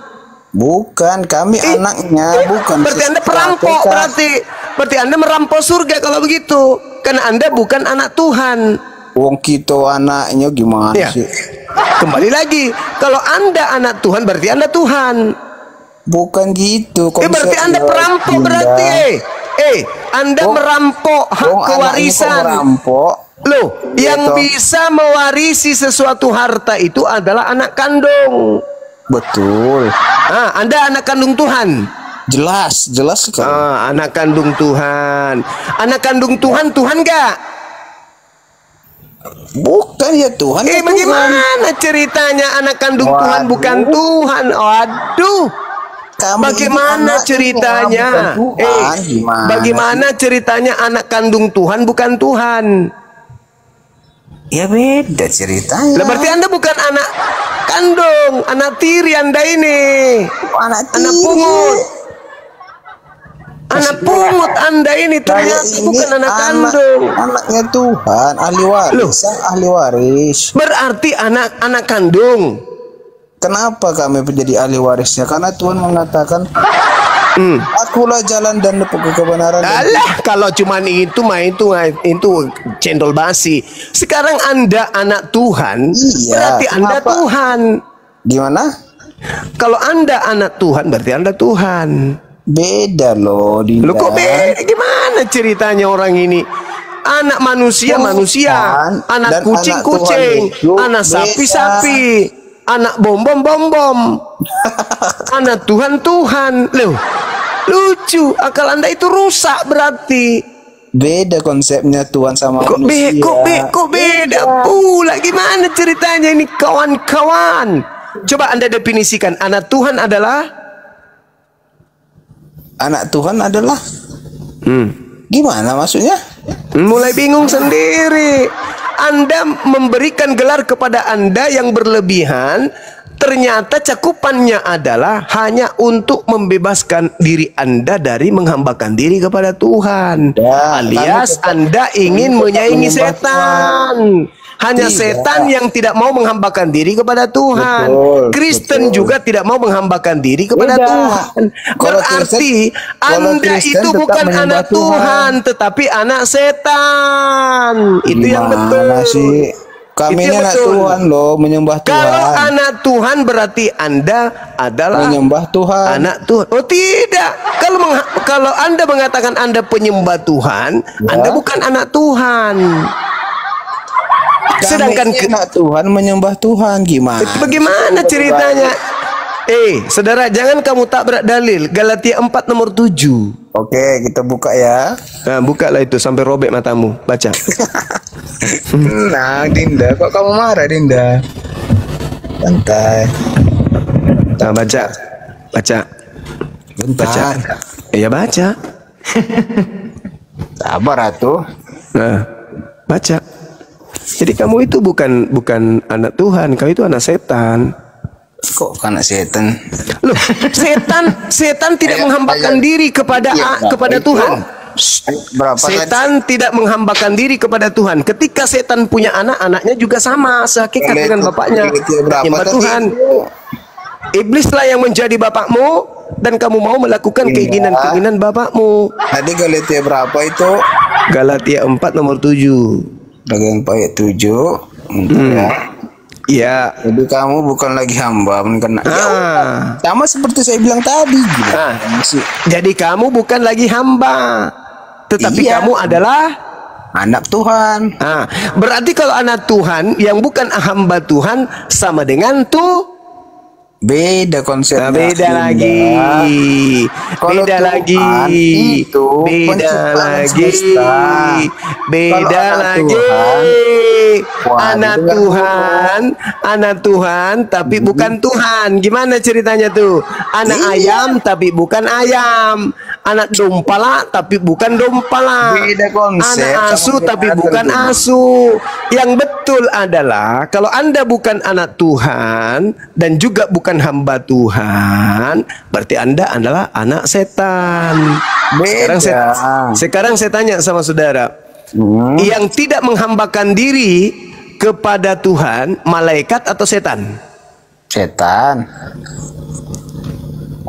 Bukan, kami anaknya, bukan. Berarti Anda perampok, berarti Anda merampok surga kalau begitu. Karena Anda bukan anak Tuhan. Wong kita anaknya gimana sih? Kembali lagi, kalau Anda anak Tuhan berarti Anda Tuhan. Bukan gitu. Berarti Anda perampok berarti. Anda merampok hak kewarisan. Loh, yang bisa mewarisi sesuatu harta itu adalah anak kandung. Betul. Anda anak kandung Tuhan. Jelas sekali. Anak kandung Tuhan. Anak kandung Tuhan, Tuhan enggak? Bukan ya Tuhan. Bagaimana ceritanya anak kandung Tuhan bukan Tuhan? Waduh. Bagaimana ceritanya? Bagaimana ceritanya anak kandung Tuhan bukan Tuhan? Ya beda ceritanya. Lah berarti Anda bukan anak kandung, anak tiri Anda ini. Anak pungut. Anak pungut Anda ini ternyata bukan anak kandung. Anaknya Tuhan, ahli waris, ahli waris. Berarti anak kandung. Kenapa kami menjadi ahli warisnya? Karena Tuhan mengatakan, akulah jalan dan kebenaran. Alah, kalau cuma itu cendol basi. Sekarang Anda anak Tuhan, berarti Anda Tuhan. Gimana? Kalau Anda anak Tuhan, berarti Anda Tuhan. Beda loh, Dinda. Loh, kok beda? Gimana ceritanya orang ini? Anak manusia, anak kucing, anak sapi, anak bom, anak Tuhan. Loh, lucu. Akal Anda itu rusak berarti. Beda konsepnya Tuhan sama manusia. Kok beda pula? Gimana ceritanya ini kawan-kawan? Coba Anda definisikan. Anak Tuhan adalah? Anak Tuhan adalah? Gimana maksudnya? Mulai bingung sendiri. Anda memberikan gelar kepada Anda yang berlebihan. Ternyata cakupannya adalah hanya untuk membebaskan diri Anda dari menghambakan diri kepada Tuhan. Alias Anda ingin menyaingi setan. Hanya setan yang tidak mau menghambakan diri kepada Tuhan. Kristen juga tidak mau menghambakan diri kepada Tuhan. Berarti Anda itu bukan anak Tuhan, tetapi anak setan. Itu yang betul. Kami ini anak Tuhan loh, menyembah Tuhan. Kalau anak Tuhan berarti Anda adalah menyembah Tuhan. Anak Tuhan. Oh tidak. Kalau Anda mengatakan Anda penyembah Tuhan, Anda bukan anak Tuhan. Sedangkan anak Tuhan menyembah Tuhan gimana? Bagaimana ceritanya? Saudara, jangan kamu tabrak dalil. Galatia 4 nomor 7. Oke, kita buka ya. Nah, bukalah itu sampai robek matamu. Baca. Nah, Dinda, kok kamu marah, Dinda? Santai. Nah, baca. Baca. Ya baca. Sabar atuh. Nah, baca. Jadi kamu itu bukan anak Tuhan, kau itu anak setan. Kok anak setan? Loh, setan tidak menghambakan diri kepada Tuhan. Setan tidak menghambakan diri kepada Tuhan. Ketika setan punya anak, anaknya juga sama sehakikat dengan bapaknya. Menyembah Tuhan. Iblislah yang menjadi bapakmu dan kamu mau melakukan keinginan bapakmu. Tadi Galatia berapa itu? Galatia 4 nomor 7. Bagian ayat 7. Ya. Jadi kamu bukan lagi hamba, sama seperti saya bilang tadi. Jadi kamu bukan lagi hamba, tetapi kamu adalah anak Tuhan. Nah, berarti kalau anak Tuhan yang bukan hamba Tuhan sama dengan beda konsepnya. Beda lagi. Kalau Beda Tuhan lagi. itu Beda penciptaan lagi. semesta. Beda Kalau anak lagi. Tuhan, wah, Anak itu nggak Tuhan, anak Tuhan tapi bukan Tuhan. Gimana ceritanya tuh? Anak ayam tapi bukan ayam. Anak dompala tapi bukan dompala. Beda konsep. Anak asu sama tapi yang ada bukan di rumah. asu. Yang betul adalah kalau Anda bukan anak Tuhan dan juga bukan hamba Tuhan, berarti Anda adalah anak setan. Beda. Sekarang saya tanya sama saudara, yang tidak menghambakan diri kepada Tuhan, malaikat atau setan? Setan.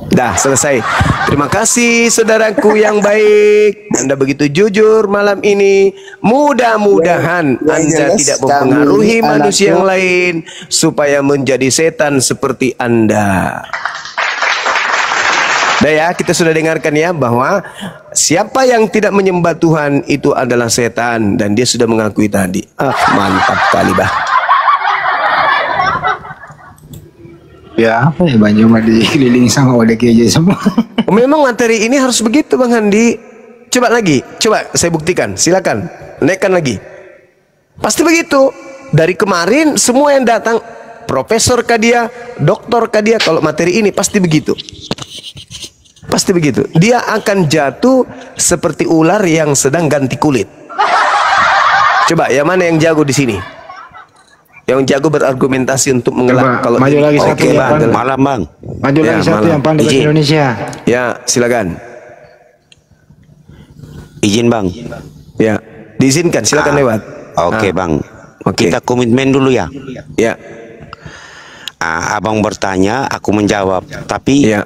Dah selesai. Terima kasih saudaraku yang baik. Anda begitu jujur malam ini. Mudah-mudahan Yang Anda jelas tidak kami mempengaruhi manusia yang anakku. lain supaya menjadi setan seperti Anda. Dah ya, kita sudah dengarkan ya bahwa siapa yang tidak menyembah Tuhan itu adalah setan dan dia sudah mengakui tadi. Mantap kali bah. Ya apa ya Bang cuma dikelilingi sama ODGJ semua. Memang materi ini harus begitu Bang Handi. Coba lagi, coba saya buktikan. Silakan, naikkan lagi. Pasti begitu. Dari kemarin semua yang datang, profesor kah dia, doktor kah dia, kalau materi ini pasti begitu. Pasti begitu. Dia akan jatuh seperti ular yang sedang ganti kulit. Coba, yang mana yang jago di sini? Yang jago berargumentasi untuk mengelak. Coba, maju lagi satu Oke, yang Bang. pandai. Malam bang. Maju Ya, lagi satu malam. yang pandai bahasa Izin. Indonesia. Ya, silakan. Izin bang. Ya, diizinkan, silakan lewat. Oke bang. Oke. Kita komitmen dulu ya. Ya, Abang bertanya, aku menjawab. Tapi ya.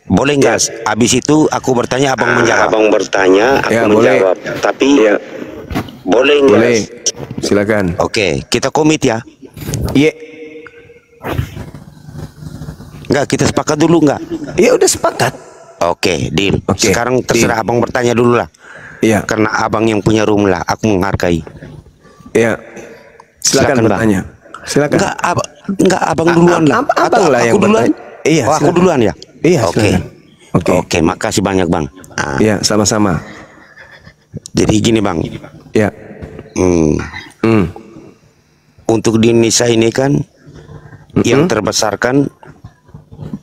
boleh nggak? Abis itu aku bertanya, abang menjawab. Abang bertanya, aku Ya, menjawab. Tapi boleh nggak? Boleh. Silakan. Oke, kita komit ya. Iya. Nggak, kita sepakat dulu nggak? Ya udah sepakat. Oke, deal. Oke, Sekarang terserah abang bertanya dulu lah. Iya. Karena abang yang punya room lah, aku menghargai. Ya. Silakan Silakan, Bang. bertanya. Silakan. Enggak abang duluan lah. Abang Atau lah yang aku duluan? bertanya. Iya, Oh, aku silakan. duluan ya? Iya, Oke. silakan. Oke. Oke, makasih banyak bang. Iya, sama-sama. Jadi gini bang, Ya. untuk di Indonesia ini kan yang terbesarkan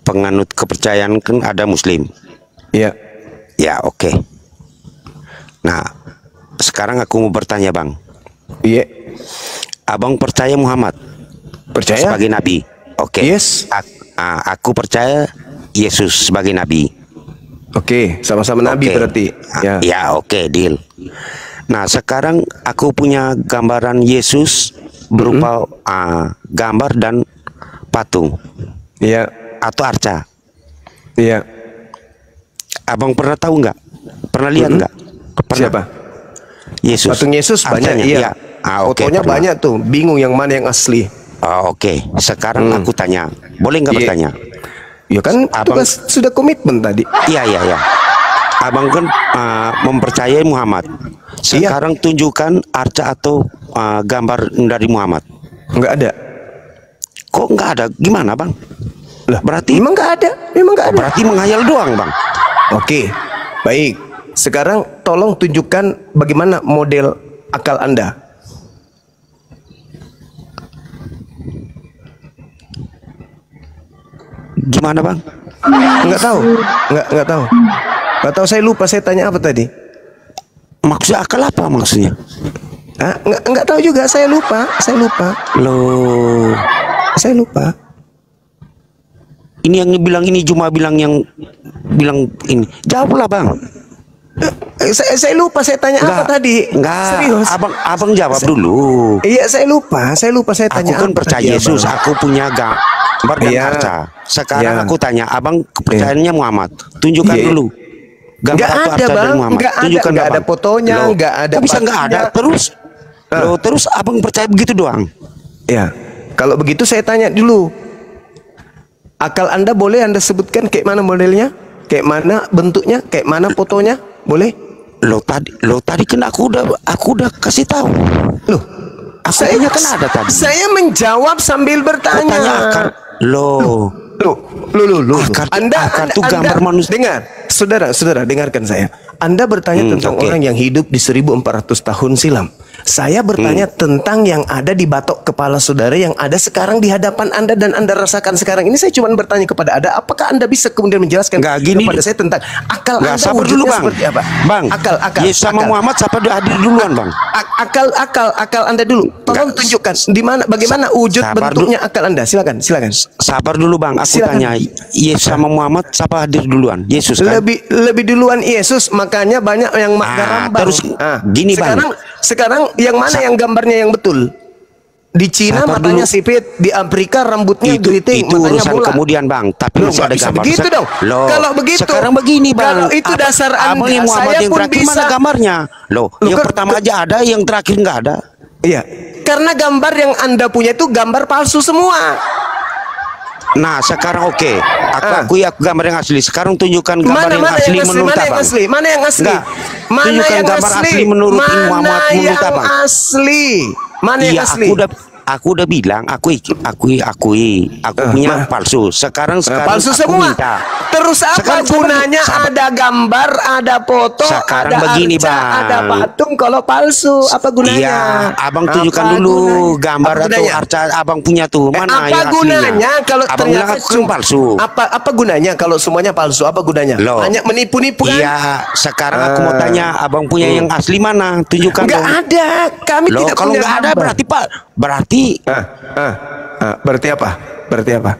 penganut kepercayaan kan ada Muslim. Ya. Ya oke. Nah sekarang aku mau bertanya bang, Iya. abang percaya Muhammad Percaya? sebagai nabi? Oke. Yes. Aku percaya Yesus sebagai nabi. Oke, sama-sama nabi Oke. berarti. Ya. Ya oke, deal. Nah sekarang aku punya gambaran Yesus berupa gambar dan patung Iya. atau arca. Iya. Abang pernah tahu nggak? Pernah lihat nggak? Pernah. Siapa? Yesus. Patung Yesus banyak, Arcanya? iya. Iya. Oke, Fotonya pernah. banyak tuh, bingung yang mana yang asli. Oke. Sekarang aku tanya, boleh nggak Iya. bertanya? Ya kan Abang- tugas sudah komitmen tadi. Iya. Abang kan mempercayai Muhammad. Iya. Sekarang tunjukkan arca atau gambar dari Muhammad. Enggak ada. Kok nggak ada? Gimana bang? Lah, Berarti memang enggak ada. Memang enggak ada. berarti menghayal doang bang. Oke. Baik. Sekarang tolong tunjukkan bagaimana model akal Anda. Gimana bang? Enggak tahu. Enggak tahu. Enggak tahu, saya lupa saya tanya apa tadi. Maksudnya akal apa maksudnya? Enggak tahu juga, saya lupa. Loh, Saya lupa. ini yang bilang ini cuma bilang yang bilang ini. Jawablah bang. Saya lupa saya tanya apa tadi. Enggak. Serius. Abang jawab dulu. Iya, saya lupa saya Aku tanya kan apa percaya tadi, Yesus. Abang. Aku punya gambar dan Iya. arca. Sekarang Iya. aku tanya, abang kepercayaannya Muhammad. Tunjukkan Iya. dulu. Gambar Nggak atau ada, arca dari Bang. Muhammad. Nggak ada. Tunjukkan Nggak ada abang. fotonya, Loh, nggak ada kok bisa nggak ada? patungnya. Terus, loh, terus abang percaya begitu doang? Ya, kalau begitu saya tanya dulu. Akal Anda boleh Anda sebutkan kayak mana modelnya? Kayak mana bentuknya? Kayak mana fotonya? Boleh? Lo tadi kan aku udah kasih tahu. Loh, Saya kan ada tadi. Saya menjawab sambil bertanya. Tanya akar. Loh. Anda tuh gambar manusia. Dengar, saudara, dengarkan saya. Anda bertanya tentang orang yang hidup di 1400 tahun silam. Saya bertanya tentang yang ada di batok kepala saudara yang ada sekarang di hadapan Anda dan Anda rasakan sekarang ini. Saya cuma bertanya kepada Anda, apakah Anda bisa kemudian menjelaskan kepada saya tentang akal Anda wujudnya seperti apa? Bang, akal. Yesus sama Muhammad siapa hadir duluan, Bang? Akal Anda dulu. Tolong tunjukkan di mana, bagaimana wujud bentuknya akal Anda. Silakan. Sabar dulu, Bang. Aku tanya, Yesus sama Muhammad siapa hadir duluan? Yesus kan? Lebih duluan Yesus, makanya banyak yang gambar. Terus gini, Bang. Sekarang yang mana yang gambarnya yang betul? Di Cina matanya sipit, di Afrika rambutnya geriting, itu matanya urusan bola. kemudian, Bang. Tapi masih ada gambar. Begitu dong. Kalau begitu, sekarang begini, Bang. Kalau itu dasar Anda, yang Muhammad saya yang pun terakhir bisa. mana gambarnya? Yang pertama aja ada, yang terakhir nggak ada. Iya, karena gambar yang Anda punya itu gambar palsu semua. Nah, sekarang oke. Aku gambar yang asli. Sekarang tunjukkan gambar yang asli menurut Abang. Mana yang asli? Mana tunjukkan yang gambar asli menurut Muhammad menurut Abang. Mana yang asli? Aku udah bilang, aku punya palsu. Sekarang palsu aku semua. minta. Terus apa gunanya ada gambar, ada foto, sekarang ada begini, arca, Bang. ada patung? Kalau palsu, apa gunanya? Iya, Abang tunjukkan dulu gambar atau arca Abang punya tuh. Mana yang apa gunanya kalau Abang ternyata bilang palsu? Apa gunanya kalau semuanya palsu? Apa gunanya? Hanya menipu-nipu kan? Iya, sekarang aku mau tanya, Abang punya yang asli mana? Tunjukkan dong. Nggak ada, kami tidak kalau punya nggak ada berarti apa? Berarti apa?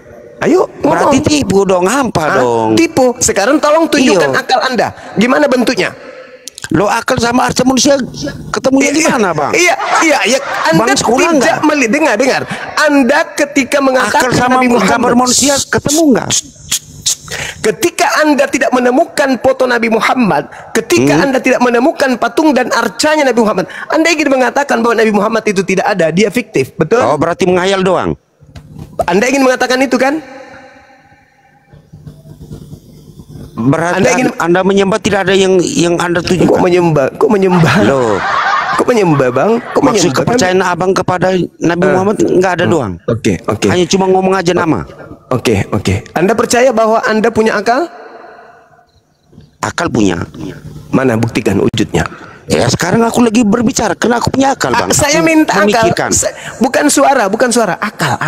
Ayo, berarti tipu dong, dong. Tipu. Sekarang tolong tunjukkan akal Anda. Gimana bentuknya? Akal sama arca manusia ketemunya di mana, Bang? Iya. Anda tidak melihat. Dengar. Anda ketika mengatakan akal sama Nabi Muhammad, gambar manusia ketemu nggak? Ketika Anda tidak menemukan foto Nabi Muhammad, ketika Anda tidak menemukan patung dan arcanya Nabi Muhammad, Anda ingin mengatakan bahwa Nabi Muhammad itu tidak ada, dia fiktif, betul? Oh, berarti menghayal doang. Anda ingin mengatakan itu kan? Berarti Anda menyembah tidak ada yang Anda tuju. Kok menyembah? Loh. Kok menyembah, Bang? Maksud kepercayaan Abang kepada Nabi Muhammad nggak ada doang. Oke. Hanya cuma ngomong aja nama. Oke. Anda percaya bahwa Anda punya akal? Akal punya. Mana buktikan wujudnya? Ya sekarang aku lagi berbicara, karena aku punya akal, Bang. Saya minta akal. Bukan suara. Akal.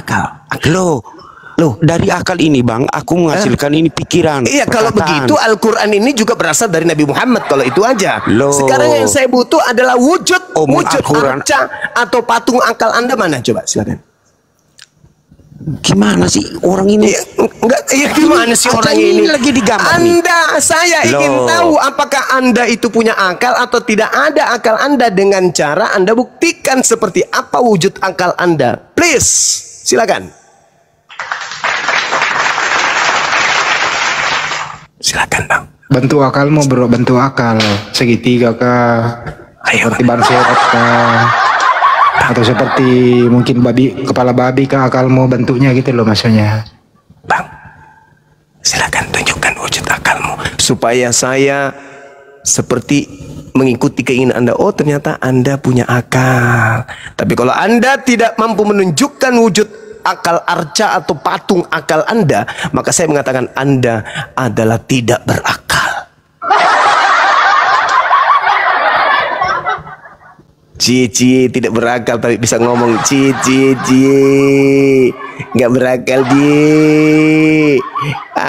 Loh, dari akal ini, Bang, aku menghasilkan ini pikiran. Iya, kalau begitu Al-Quran ini juga berasal dari Nabi Muhammad. Kalau itu aja. Sekarang yang saya butuh adalah wujud arca atau patung akal Anda mana? Coba silakan. Gimana sih orang ini? Gimana sih orang ini? Lagi digambar saya ingin tahu apakah Anda itu punya akal atau tidak ada akal Anda dengan cara Anda buktikan seperti apa wujud akal Anda. Please, silakan. Silakan, Bang. Bentuk akalmu, bro, bentuk akal segitiga kah? Seperti banserat kah? Atau seperti mungkin kepala babi kah akalmu bentuknya gitu loh maksudnya. Bang, silakan tunjukkan wujud akalmu supaya saya seperti mengikuti keinginan Anda. Oh, ternyata Anda punya akal. Tapi kalau Anda tidak mampu menunjukkan wujud akal arca atau patung akal Anda, maka saya mengatakan Anda adalah tidak berakal. Cie tidak berakal tapi bisa ngomong. Cie nggak berakal dia.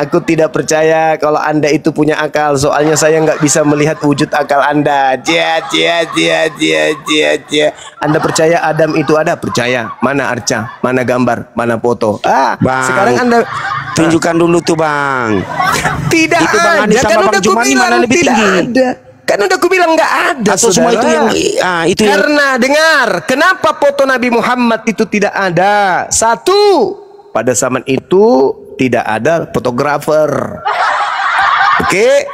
Aku tidak percaya kalau Anda itu punya akal, soalnya saya nggak bisa melihat wujud akal Anda. Anda percaya Adam itu ada? Percaya. Mana arca, mana gambar, mana foto? Bang, sekarang Anda tunjukkan dulu tuh, Bang. Tidak itu Bang ada, sama kan Bang Jumani mana lebih tinggi? Ada. Kan udah aku bilang nggak ada. Atau semua itu yang itu karena dengar, kenapa foto Nabi Muhammad itu tidak ada? Satu, pada zaman itu tidak ada fotografer. Oke.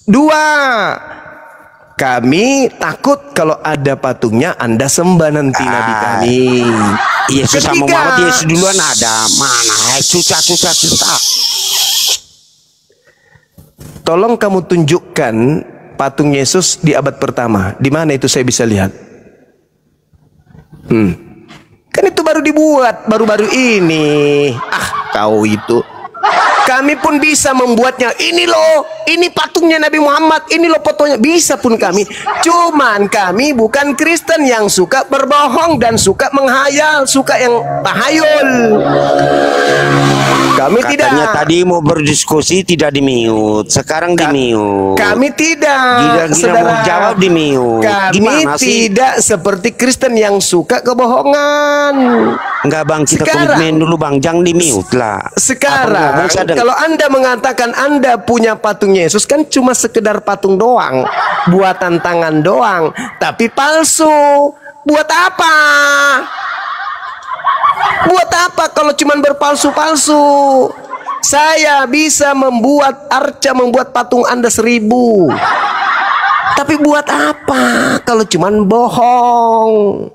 Dua, kami takut kalau ada patungnya Anda sembah nanti Nabi kami. Yesus sama Muhammad, Yesus duluan ada. Mana? Susah. tolong kamu tunjukkan patung Yesus di abad pertama. Di mana itu saya bisa lihat? Kan itu baru dibuat baru-baru ini. Kau itu. Kami pun bisa membuatnya. Ini loh, ini patungnya Nabi Muhammad, ini loh fotonya. Bisa pun kami. Cuman kami bukan Kristen yang suka berbohong dan suka menghayal, suka yang tahayul. Kami Katanya tidak. tadi mau berdiskusi tidak di-mute, sekarang di-mute. Kami tidak. Gila-gila mau jawab di-mute. Kami Gimana sih? tidak seperti Kristen yang suka kebohongan. Enggak bang, kita Sekarang- komitmen dulu bang, jangan di-mute lah. Sekarang kalau Anda mengatakan Anda punya patung Yesus, kan cuma sekedar patung doang, buatan tangan doang, tapi palsu. Buat apa? Buat apa kalau cuma berpalsu-palsu? Saya bisa membuat arca, membuat patung Anda 1000. Tapi buat apa kalau cuma bohong?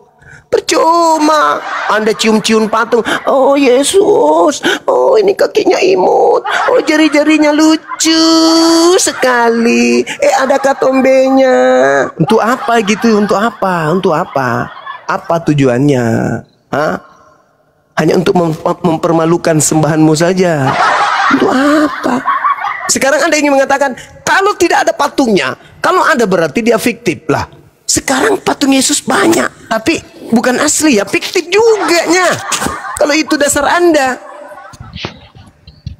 Percuma Anda cium-cium patung. Oh Yesus, oh ini kakinya imut, oh jari-jarinya lucu sekali. Adakah tombenya? Untuk apa gitu? Untuk apa? Untuk apa? Apa tujuannya? Hah? Hanya untuk mempermalukan sembahanmu saja. Untuk apa? Sekarang Anda ingin mengatakan kalau tidak ada patungnya, kalau ada berarti dia fiktif lah. Sekarang patung Yesus banyak, tapi bukan asli ya, fiktif juga nya. Kalau itu dasar Anda,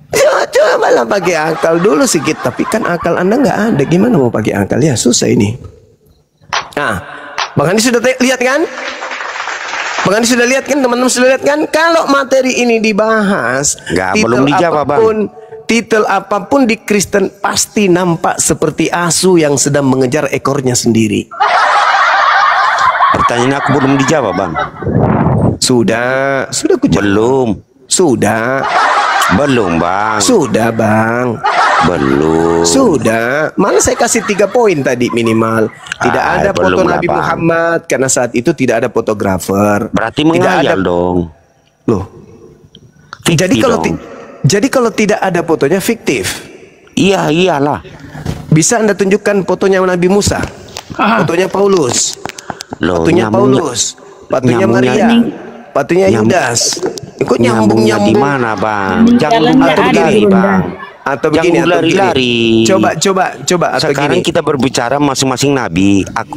ya cobalah pakai akal dulu sedikit. Tapi kan akal Anda nggak ada, gimana mau pakai akal ya? Susah ini. Nah, Bang Andi sudah lihat kan? Bang Andi sudah lihat kan? Teman-teman sudah lihat kan? Kalau materi ini dibahas, belum dijawab, Bang. Titel apapun di Kristen pasti nampak seperti asu yang sedang mengejar ekornya sendiri. Pertanyaan aku belum dijawab bang. Sudah ku jawab. Belum. Sudah. Belum bang. Sudah bang. Belum. Sudah. Malah saya kasih 3 poin tadi minimal. Tidak ada foto belum lah, Nabi Bang. Muhammad karena saat itu tidak ada fotografer. Berarti Tidak menghayal ada- dong. Loh. Fiktif Jadi kalau tidak ada fotonya fiktif. Iya iyalah. Bisa Anda tunjukkan fotonya Nabi Musa? Fotonya Paulus? Loh, Patunya Paulus, patunya Maria, patunya Yudas. Kok nyambungnya di nyambung? mana bang? Jangan Jalannya lari ada, bang. Atau Jangan begini, atau lari-lari. begini. Coba atau Sekarang gini. kita berbicara masing-masing nabi. Aku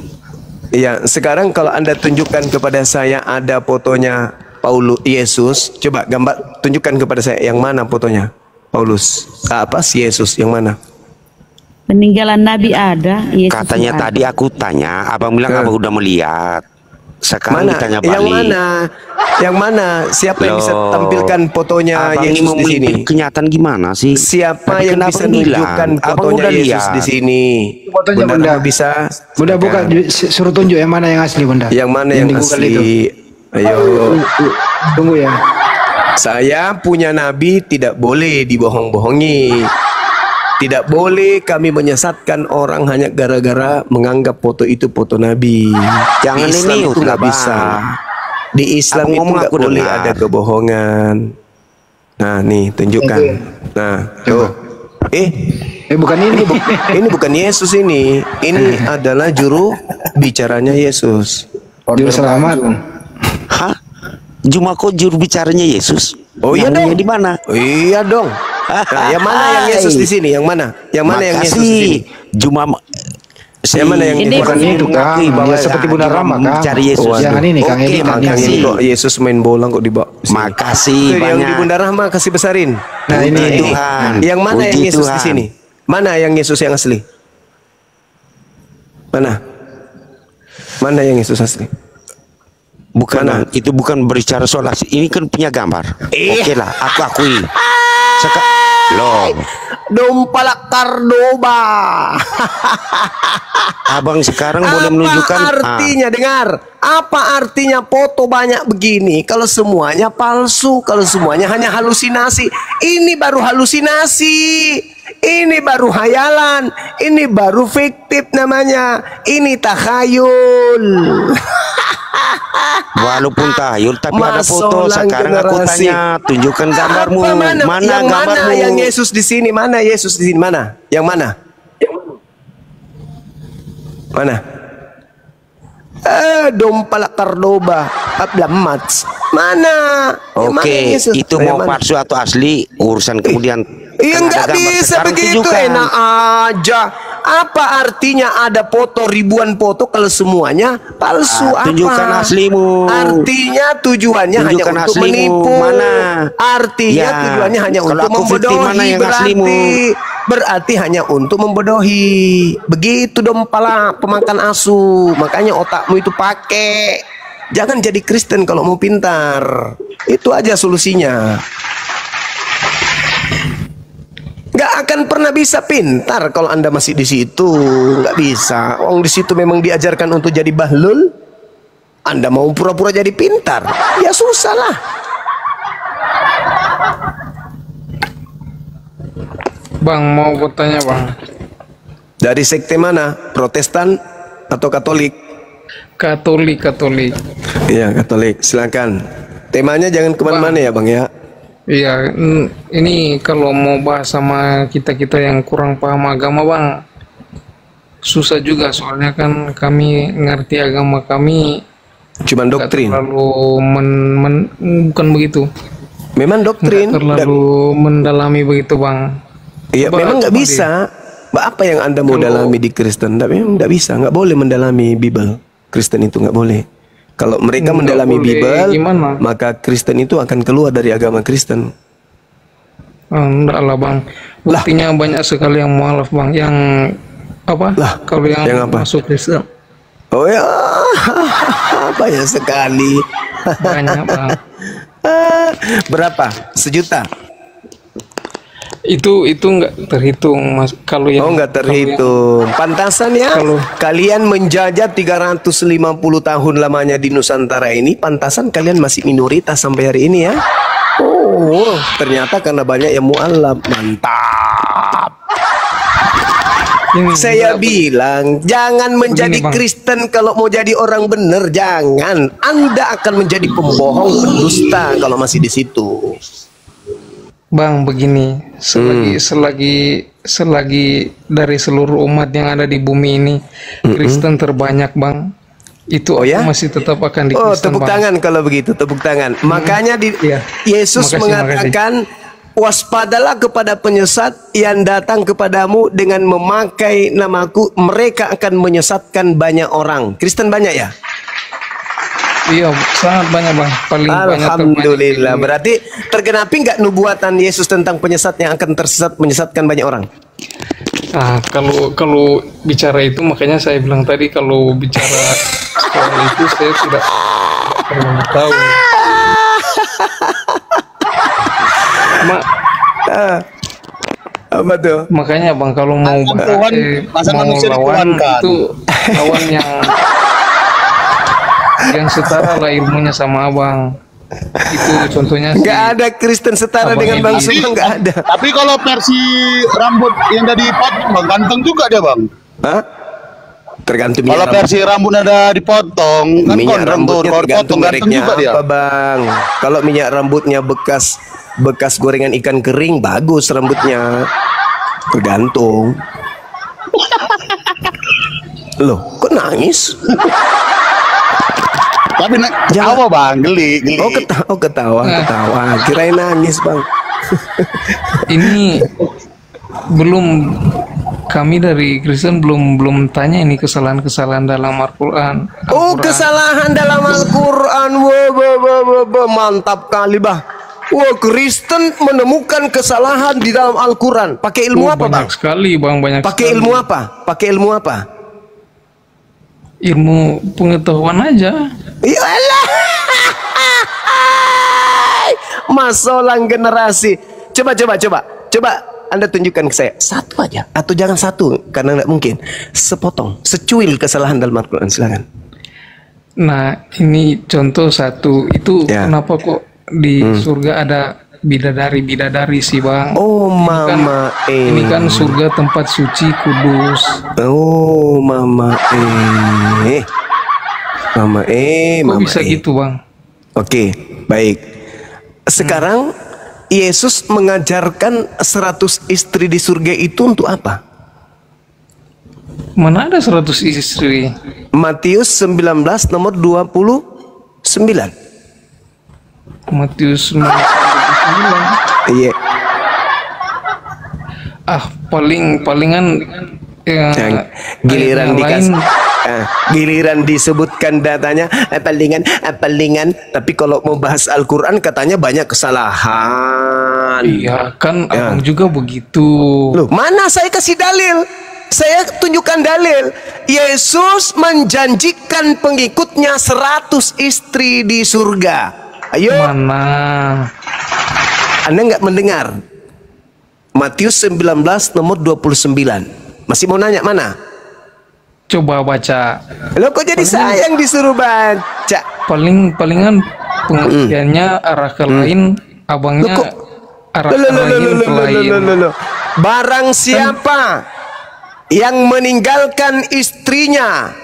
Iya, sekarang kalau Anda tunjukkan kepada saya ada fotonya Paulus Yesus, coba gambar tunjukkan kepada saya yang mana fotonya Paulus. Apa si Yesus yang mana? Peninggalan Nabi ada. Yesus katanya ada. tadi aku tanya, abang bilang abang udah melihat. Sekarang Mana? ditanya balik. Yang mana? Yang mana? Siapa yang bisa Loh, tampilkan fotonya abang ini Yesus di sini? memiliki kenyataan gimana sih? Siapa Tadi yang kenapa bisa bilang? menunjukkan Abang fotonya udah Yesus lihat. di sini? Fotonya, Bunda. Bisa. Bunda buka, Silakan. suruh tunjuk yang mana yang asli Bunda. Yang mana yang di Google itu. asli? Ayo. Tunggu ya. Saya punya nabi tidak boleh dibohong-bohongi. Tidak boleh kami menyesatkan orang hanya gara-gara menganggap foto itu foto nabi. Jangan Di Islam ini, itu nggak Bang. bisa. Di Islam Aku itu ngomong, nggak aku boleh dengar. ada kebohongan. Nah, nih tunjukkan. Nah, tuh. Bukan ini. Ini bukan Yesus ini. Ini adalah juru bicaranya Yesus. Juru selamat. Hah? Cuma kok juru bicaranya Yesus? Oh iya dong. Di mana? Oh, iya dong. Nah, yang mana yang Yesus di sini? Yang mana? Yang mana yang Yesus di sini? Cuma Yang mana yang Ini Bukan itu Kang. Ya, seperti Bunda Rama Kang. Cari Yesus. Jangan ini Kang. Oke, Ini Kang. makanya Makasih. kok Yesus main bola kok dibawa. sini. Makasih Tuh, yang banyak. di Bunda Rahma kasih besarin. Nah, ini Puji Tuhan. Yang mana yang Puji Yesus di Tuhan. sini? Mana yang Yesus yang asli? Mana? Mana yang Yesus asli? Bukan, Mana? itu bukan berbicara soal asli. Ini kan punya gambar. Oke lah, aku akui. Loh, Dompalak Kardoba. abang sekarang boleh menunjukkan. Apa artinya? Dengar. Apa artinya foto banyak begini kalau semuanya palsu, kalau semuanya hanya halusinasi? Ini baru halusinasi. Ini baru hayalan. Ini baru fiktif namanya. Ini takhayul. Walaupun tahayul, tapi ada foto. Masolang Sekarang aku generasi. tanya, tunjukkan gambarmu. Apa Mana yang gambarmu? mana yang Yesus di sini? Mana Yesus di sini? Mana? Yang mana? Mana? Dompala Cordoba, Ablamats. Mana? Oke, itu mau palsu atau asli urusan kemudian. Iya nggak bisa begitu, enak aja. Apa artinya ada foto, ribuan foto kalau semuanya palsu? Tunjukkan apa? aslimu. Artinya tujuannya hanya untuk aslimu. menipu. Mana? Artinya tujuannya hanya kalau untuk membodohi. Berarti hanya untuk membodohi. Begitu dong pala pemakan asu. Makanya otakmu itu pakai. Jangan jadi Kristen kalau mau pintar. Itu aja solusinya. Nggak akan pernah bisa pintar kalau Anda masih di situ. Nggak bisa. Orang di situ memang diajarkan untuk jadi bahlul. Anda mau pura-pura jadi pintar, ya susah lah. Bang, mau bertanya bang. Dari sekte mana? Protestan atau Katolik? Katolik. Iya, Katolik. Silakan. Temanya jangan kemana-mana ya bang ya. Iya, ini kalau mau bahas sama kita-kita yang kurang paham agama bang, susah juga soalnya kan kami ngerti agama kami cuman doktrin. Terlalu bukan begitu. Memang doktrin. Nggak terlalu mendalami begitu bang. Iya, memang nggak bisa. Apa yang Anda mau dalami di Kristen? Memang nggak bisa, nggak boleh mendalami Bible. Kristen itu nggak boleh. Kalau mereka mendalami Bible, maka Kristen itu akan keluar dari agama Kristen. Enggak lah bang, buktinya banyak sekali yang mualaf bang, yang apa? Kalau yang masuk Kristen. Oh ya, banyak sekali. Banyak bang. Berapa? 1 juta? Itu nggak terhitung mas. Kalau yang nggak terhitung. Pantasan ya. Kalau kalian menjajah 350 tahun lamanya di Nusantara ini, pantasan kalian masih minoritas sampai hari ini ya. Oh, ternyata karena banyak yang mualaf. Mantap. Saya bilang jangan menjadi Kristen kalau mau jadi orang benar, jangan. Anda akan menjadi pembohong, pendusta kalau masih di situ. Bang, begini, selagi dari seluruh umat yang ada di bumi ini, Kristen terbanyak, Bang. Itu masih tetap akan di Kristen, tepuk tangan kalau begitu, tepuk tangan. Makanya Yesus mengatakan, waspadalah kepada penyesat yang datang kepadamu dengan memakai namaku, mereka akan menyesatkan banyak orang. Kristen banyak ya? Iya, sangat banyak bang. Paling Alhamdulillah. Berarti tergenapi nggak nubuatan Yesus tentang penyesat yang akan menyesatkan banyak orang? Kalau bicara itu, makanya saya bilang tadi kalau bicara soal itu saya tidak perlu tahu. Apa tuh? Makanya bang kalau mau lawan itu lawan yang setara lah ilmunya sama abang. Itu contohnya nggak ada Kristen setara dengan Bang Suma, nggak ada. Tapi kalau versi rambut yang ada dipotong bang, ganteng juga dia bang. Hah? Tergantung kalau versi rambut ada dipotong kan minyak rambutnya tergantung mereknya apa bang. Kalau minyak rambutnya bekas gorengan ikan kering, bagus rambutnya. Tergantung. Loh, kok nangis? Tapi ketawa bang, geli. Ketawa. Kirain nangis bang. Ini kami dari Kristen belum tanya ini kesalahan dalam Al-Quran. Kesalahan dalam Al-Quran. Mantap kali bah. Kristen menemukan kesalahan di dalam Al-Quran. Pakai ilmu apa bang? Banyak sekali bang, banyak. Pakai ilmu apa? Ilmu pengetahuan aja. Iyalah. Masolang generasi. Coba Anda tunjukkan ke saya satu aja, atau jangan satu karena nggak mungkin. Sepotong, secuil kesalahan dalam Al-Quran, silakan. Nah, ini contoh satu. Itu kenapa kok di surga ada bidadari sih bang? Oh mama, ini kan surga tempat suci kudus. Oh mama, kok bisa gitu bang? Oke, baik. Sekarang Yesus mengajarkan 100 istri di surga itu untuk apa? Mana ada 100 istri? Matius 19 nomor 29. Matius 19. Iya. Palingan giliran giliran disebutkan datanya palingan, tapi kalau mau bahas Al-Qur'an katanya banyak kesalahan. Iya, kan abang juga begitu. Loh, mana saya kasih dalil? Saya tunjukkan dalil. Yesus menjanjikan pengikutnya 100 istri di surga. Ayo. Mana? Anda nggak mendengar? Matius 19 nomor 29. Masih mau nanya mana? Coba baca. Loh, kok jadi saya yang disuruh baca? Palingan pengertiannya arah ke lain, abangnya arah ke lain. Barang siapa yang meninggalkan istrinya,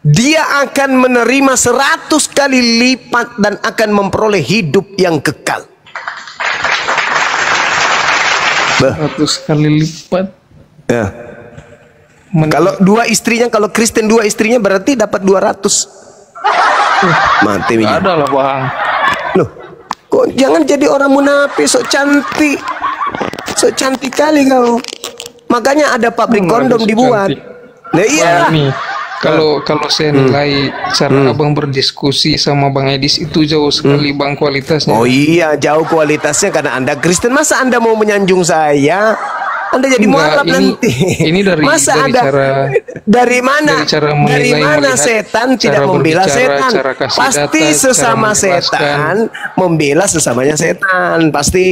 dia akan menerima 100 kali lipat dan akan memperoleh hidup yang kekal. 100 kali lipat. Ya. Kalau dua istrinya, kalau Kristen 2 istrinya berarti dapat 200. Mati. Gak ada lah bang. Loh, kok jangan jadi orang munafik, sok cantik kali kau. Makanya ada pabrik kondom dibuat. Nah, iya. Kalau saya nilai cara abang berdiskusi sama Bang Edis itu jauh sekali bang kualitasnya. Oh iya, jauh kualitasnya karena Anda Kristen. Masa Anda mau menyanjung saya? Anda jadi mualaf nanti. Ini dari mana setan tidak membela setan? Pasti sesama setan membela sesamanya setan, pasti.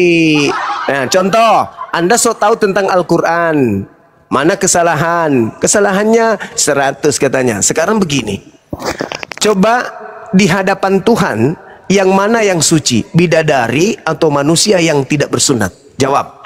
Nah, contoh, Anda so tahu tentang Al-Qur'an. Mana kesalahan? Kesalahannya 100 katanya. Sekarang begini. Coba di hadapan Tuhan, yang mana yang suci? Bidadari atau manusia yang tidak bersunat? Jawab.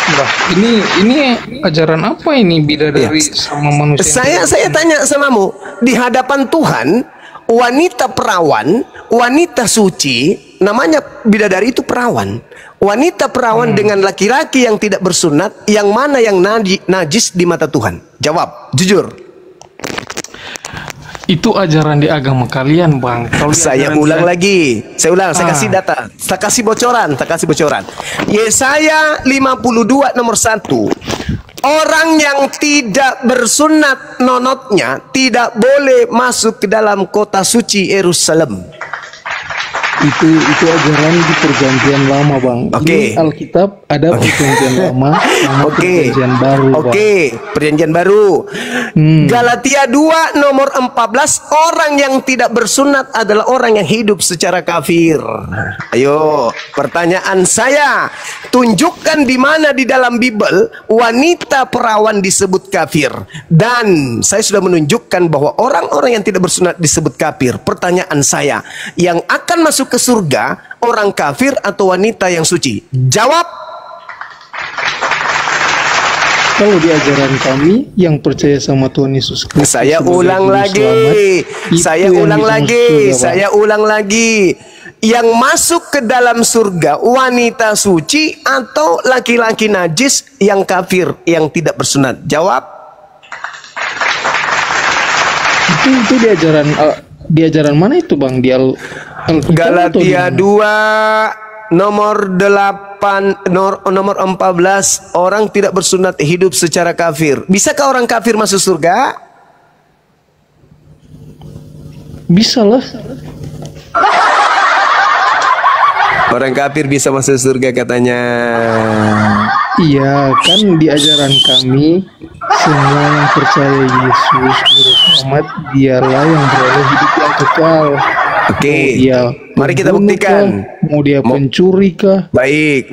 Bah, ini ajaran apa ini bidadari sama manusia? Saya tanya samamu, di hadapan Tuhan, wanita perawan, wanita suci, namanya bidadari itu perawan. Wanita perawan dengan laki-laki yang tidak bersunat, yang mana yang najis di mata Tuhan? Jawab, jujur. Itu ajaran di agama kalian, bang. Kalau saya ulang lagi, saya kasih data, saya kasih bocoran. Yesaya 52 nomor 1. Orang yang tidak bersunat nonotnya tidak boleh masuk ke dalam kota suci Yerusalem. Itu ajaran di perjanjian lama, bang. Di Alkitab ada perjanjian lama sama perjanjian baru. Perjanjian baru. Galatia 2 nomor 14, orang yang tidak bersunat adalah orang yang hidup secara kafir. Ayo, pertanyaan saya, tunjukkan di mana di dalam Bible wanita perawan disebut kafir. Dan saya sudah menunjukkan bahwa orang-orang yang tidak bersunat disebut kafir. Pertanyaan saya, yang akan masuk ke surga orang kafir atau wanita yang suci? Jawab. Kalau di ajaran kami yang percaya sama Tuhan Yesus Kristus, saya ulang lagi. Yang masuk ke dalam surga wanita suci atau laki-laki najis yang kafir yang tidak bersunat? Jawab. Itu di ajaran mana itu, bang? Di Galatia 2 nomor 8 nomor 14, orang tidak bersunat hidup secara kafir. Bisakah orang kafir masuk surga? Bisa lah. Orang kafir bisa masuk surga katanya. Iya, kan di ajaran kami semua yang percaya Yesus Juru Selamat, dialah yang beroleh hidup yang kekal. Mari kita buktikan. Mau dia pencuri kah? Baik.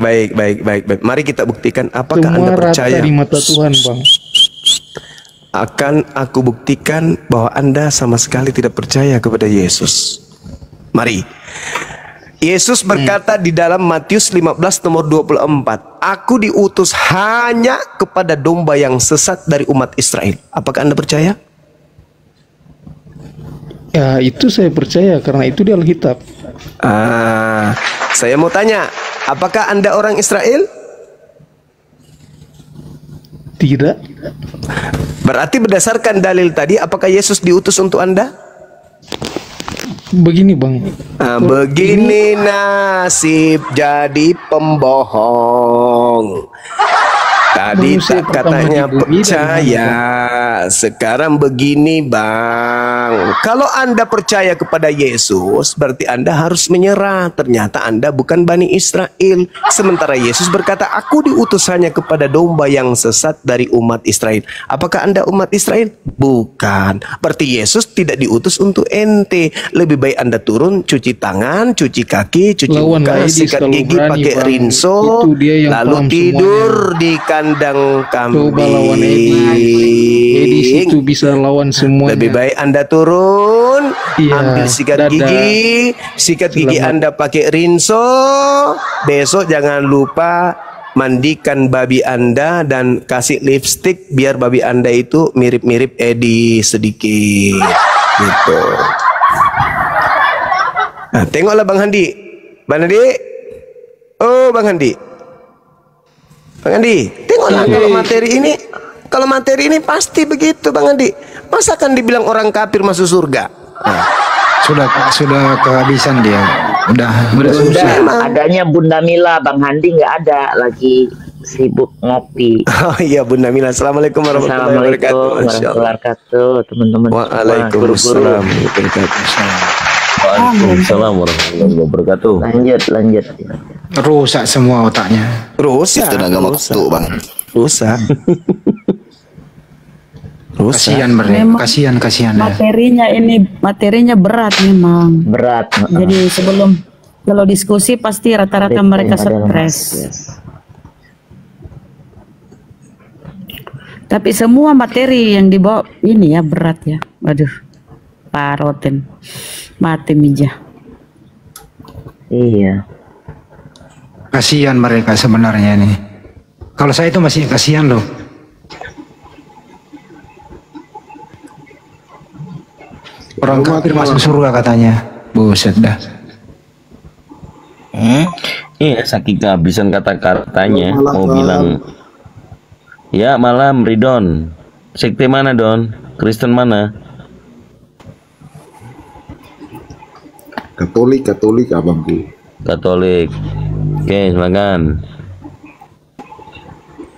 Mari kita buktikan. Apakah semua Anda percaya? Rata di mata Tuhan, bang. Akan aku buktikan bahwa Anda sama sekali tidak percaya kepada Yesus. Mari. Yesus berkata di dalam Matius 15 nomor 24, aku diutus hanya kepada domba yang sesat dari umat Israel. Apakah Anda percaya? Ya, itu saya percaya karena itu di Alkitab. Saya mau tanya, apakah Anda orang Israel? Tidak. Berarti berdasarkan dalil tadi, apakah Yesus diutus untuk Anda? Begini bang. Begini nasib jadi pembohong. Tadi tak katanya percaya, sekarang begini bang. Kalau Anda percaya kepada Yesus, berarti Anda harus menyerah. Ternyata Anda bukan Bani Israel. Sementara Yesus berkata, aku diutus hanya kepada domba yang sesat dari umat Israel. Apakah Anda umat Israel? Bukan. Berarti Yesus tidak diutus untuk ente. Lebih baik Anda turun, cuci tangan, cuci kaki, cuci muka, sikat gigi, pakai rinso, lalu tidur di kandang kambing. Coba lawan Edi itu bisa lawan semuanya. Lebih baik Anda turun, ambil sikat gigi Anda pakai rinso. Besok jangan lupa mandikan babi Anda dan kasih lipstick biar babi Anda itu mirip-mirip Edi sedikit. Gitu. Nah, tengoklah Bang Handi. Bang Handi. Oh, Bang Handi. Bang Andi, tengoklah kalau materi ini pasti begitu Bang Andi. Masa kan dibilang orang kafir masuk surga? Nah. Sudah kehabisan dia. Udah susah. Adanya Bunda Mila, Bang Handi nggak ada lagi, sibuk ngopi. Oh iya Bunda Mila. Assalamualaikum warahmatullahi wabarakatuh. Teman-teman. Waalaikumsalam. Waalaikumsalam warahmatullahi wabarakatuh. Lanjut. Rusak semua otaknya. Rusak. Tenaga waktu bang. Rusak. Kasihan mereka. Kasihan Materinya berat memang. Berat. Jadi kalau diskusi pasti rata-rata mereka stres. Tapi semua materi yang dibawa ini ya berat ya. Waduh. Pak Roten. Mati Mija. Iya. Kasihan mereka sebenarnya ini. Kalau saya itu masih kasihan loh. Orang kafir masuk surga katanya. Buset dah. Iya, saking kehabisan kata-katanya mau bilang. Ya malam Ridon. Sekte mana Don? Kristen mana? Katolik abangku. Katolik. Oke, silakan.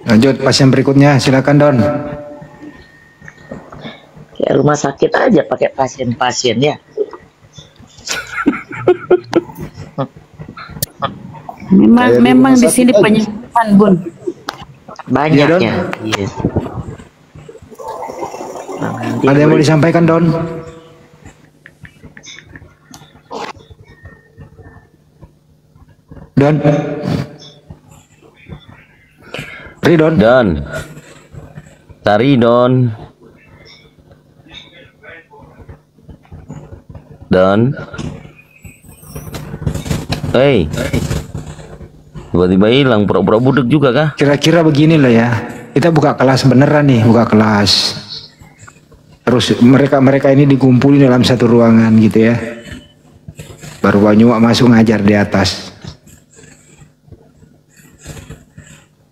Lanjut pasien berikutnya, silakan Don. Kayak rumah sakit aja pakai pasien-pasien ya. Memang di sini penyembuhan Bun. Banyak ya. Yes. Ada yang mau disampaikan Don? Don. Ridon. Don. Tari Don. Don. Hey. Tiba-tiba hilang, pura-pura budek juga kah? Kira-kira begini loh ya. Kita buka kelas beneran nih, buka kelas. Terus mereka ini dikumpulin dalam satu ruangan gitu ya. Baru Banyuak masuk ngajar di atas.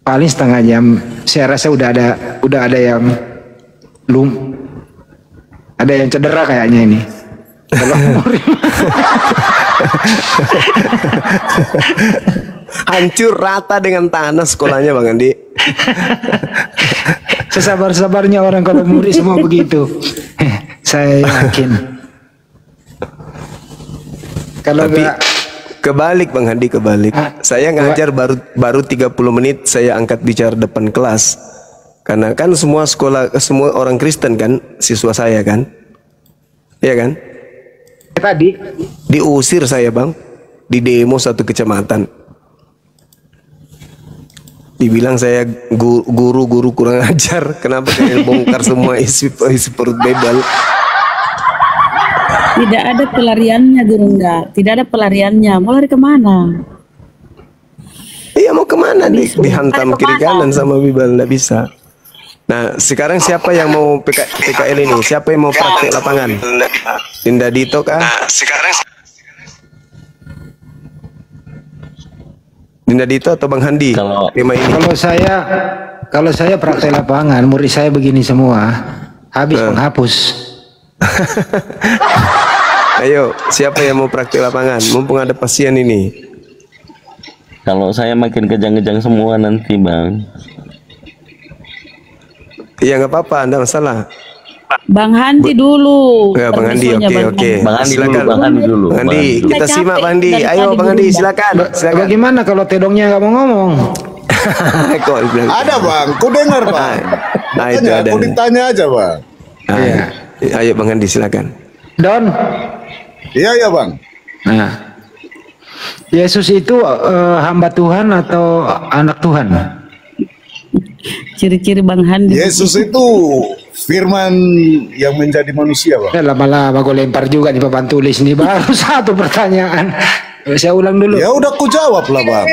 Paling setengah jam. Saya rasa udah ada yang ada yang cedera kayaknya ini. Hancur rata dengan tanah sekolahnya Bang Andi. Sesabar-sabarnya orang kalau murid semua begitu. Saya yakin. Kalau kebalik Bang Handi, kebalik. Saya ngajar baru 30 menit saya angkat bicara depan kelas. Karena kan semua orang Kristen kan siswa saya kan. Iya kan? Tadi diusir saya Bang. Di demo satu kecamatan. Dibilang saya guru kurang ajar. Kenapa kalian bongkar semua isi perut bebal? Tidak ada pelariannya Guru, enggak. Tidak ada pelariannya. Mau lari kemana? Iya mau kemana? Dihantam kiri kanan sama bebal, nggak bisa. Nah sekarang siapa yang mau PKL ini? Siapa yang mau praktek lapangan? Dinda Dito kah? Nah sekarang Dinda Dito atau Bang Handi? Kalau saya kalau saya praktek lapangan, murid saya begini semua, habis menghapus. Ayo, siapa yang mau praktek lapangan? Mumpung ada pasien ini. Kalau saya makin kejang-kejang semua nanti, Bang. Iya, nggak apa-apa, anda masalah. Bang Handi dulu. Ya, Bang Handi, oke. Bang Handi Silakan. dulu, Bang Handi dulu. Bang Handi, kita simak Bang Handi. Ayo Bang Handi, silakan. Bagaimana kalau Tedongnya nggak mau ngomong? Kok bilang? Ada bang, ku dengar bang. Nah, itu Makanya ada. aku ditanya aja bang. Iya. Ayo Bang Handi, silakan. Don. Iya ya bang. Nah, Yesus itu hamba Tuhan atau anak Tuhan? Ciri-ciri Bang Handi. Yesus itu firman yang menjadi manusia bang. Lama-lama gue lempar juga di papan tulis ini, baru satu pertanyaan. Saya ulang dulu. Ya udah ku jawab lah bang.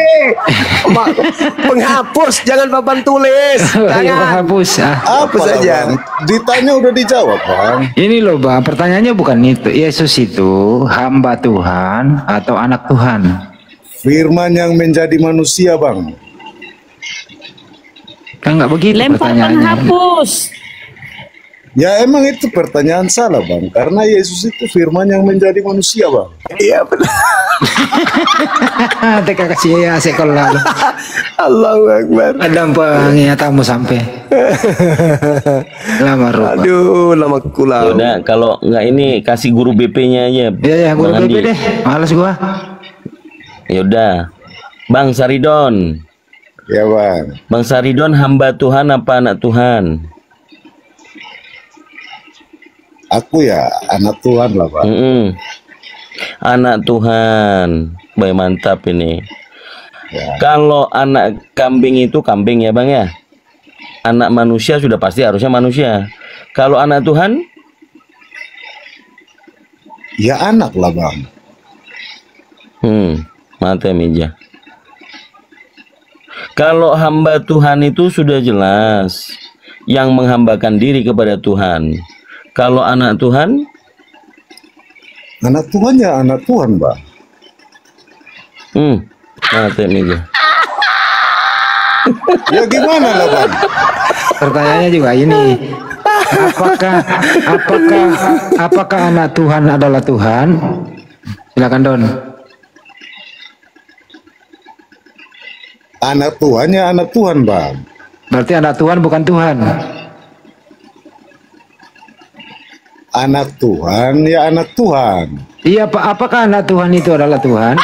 Penghapus, jangan papan tulis. Jangan penghapus. Apa saja? Ditanya udah dijawab bang. Ini loh bang, pertanyaannya bukan itu. Yesus itu hamba Tuhan atau anak Tuhan? Firman yang menjadi manusia bang. Kan nggak begitu Lempar pertanyaannya. penghapus. Ya emang itu pertanyaan salah bang. Karena Yesus itu firman yang menjadi manusia bang. Iya benar. TK kasih ya sekolah. Allahu Akbar. Ada pengingatanmu sampai. Lama rupa. Aduh, lama kulau. Udah, kalau nggak ini kasih guru BP-nya aja. Ya guru Bang BP Handi. deh. Males gua. Yaudah, Bang Saridon. Ya bang. Bang Saridon hamba Tuhan apa anak Tuhan? Aku ya anak Tuhan lah bang. Anak Tuhan. Baik, mantap ini. Ya. Kalau anak kambing itu kambing ya Bang ya. Anak manusia sudah pasti harusnya manusia. Kalau anak Tuhan? Ya anak lah bang. Mantap meja. Kalau hamba Tuhan itu sudah jelas yang menghambakan diri kepada Tuhan. Kalau anak Tuhan? Anak Tuhan ya anak Tuhan bang. Mantap meja. Ya gimana lah bang? Pertanyaannya juga ini. Apakah anak Tuhan adalah Tuhan? Silakan Don. Anak Tuhan ya anak Tuhan bang. Berarti anak Tuhan bukan Tuhan. Anak Tuhan ya anak Tuhan. Iya Pak, apakah anak Tuhan itu adalah Tuhan?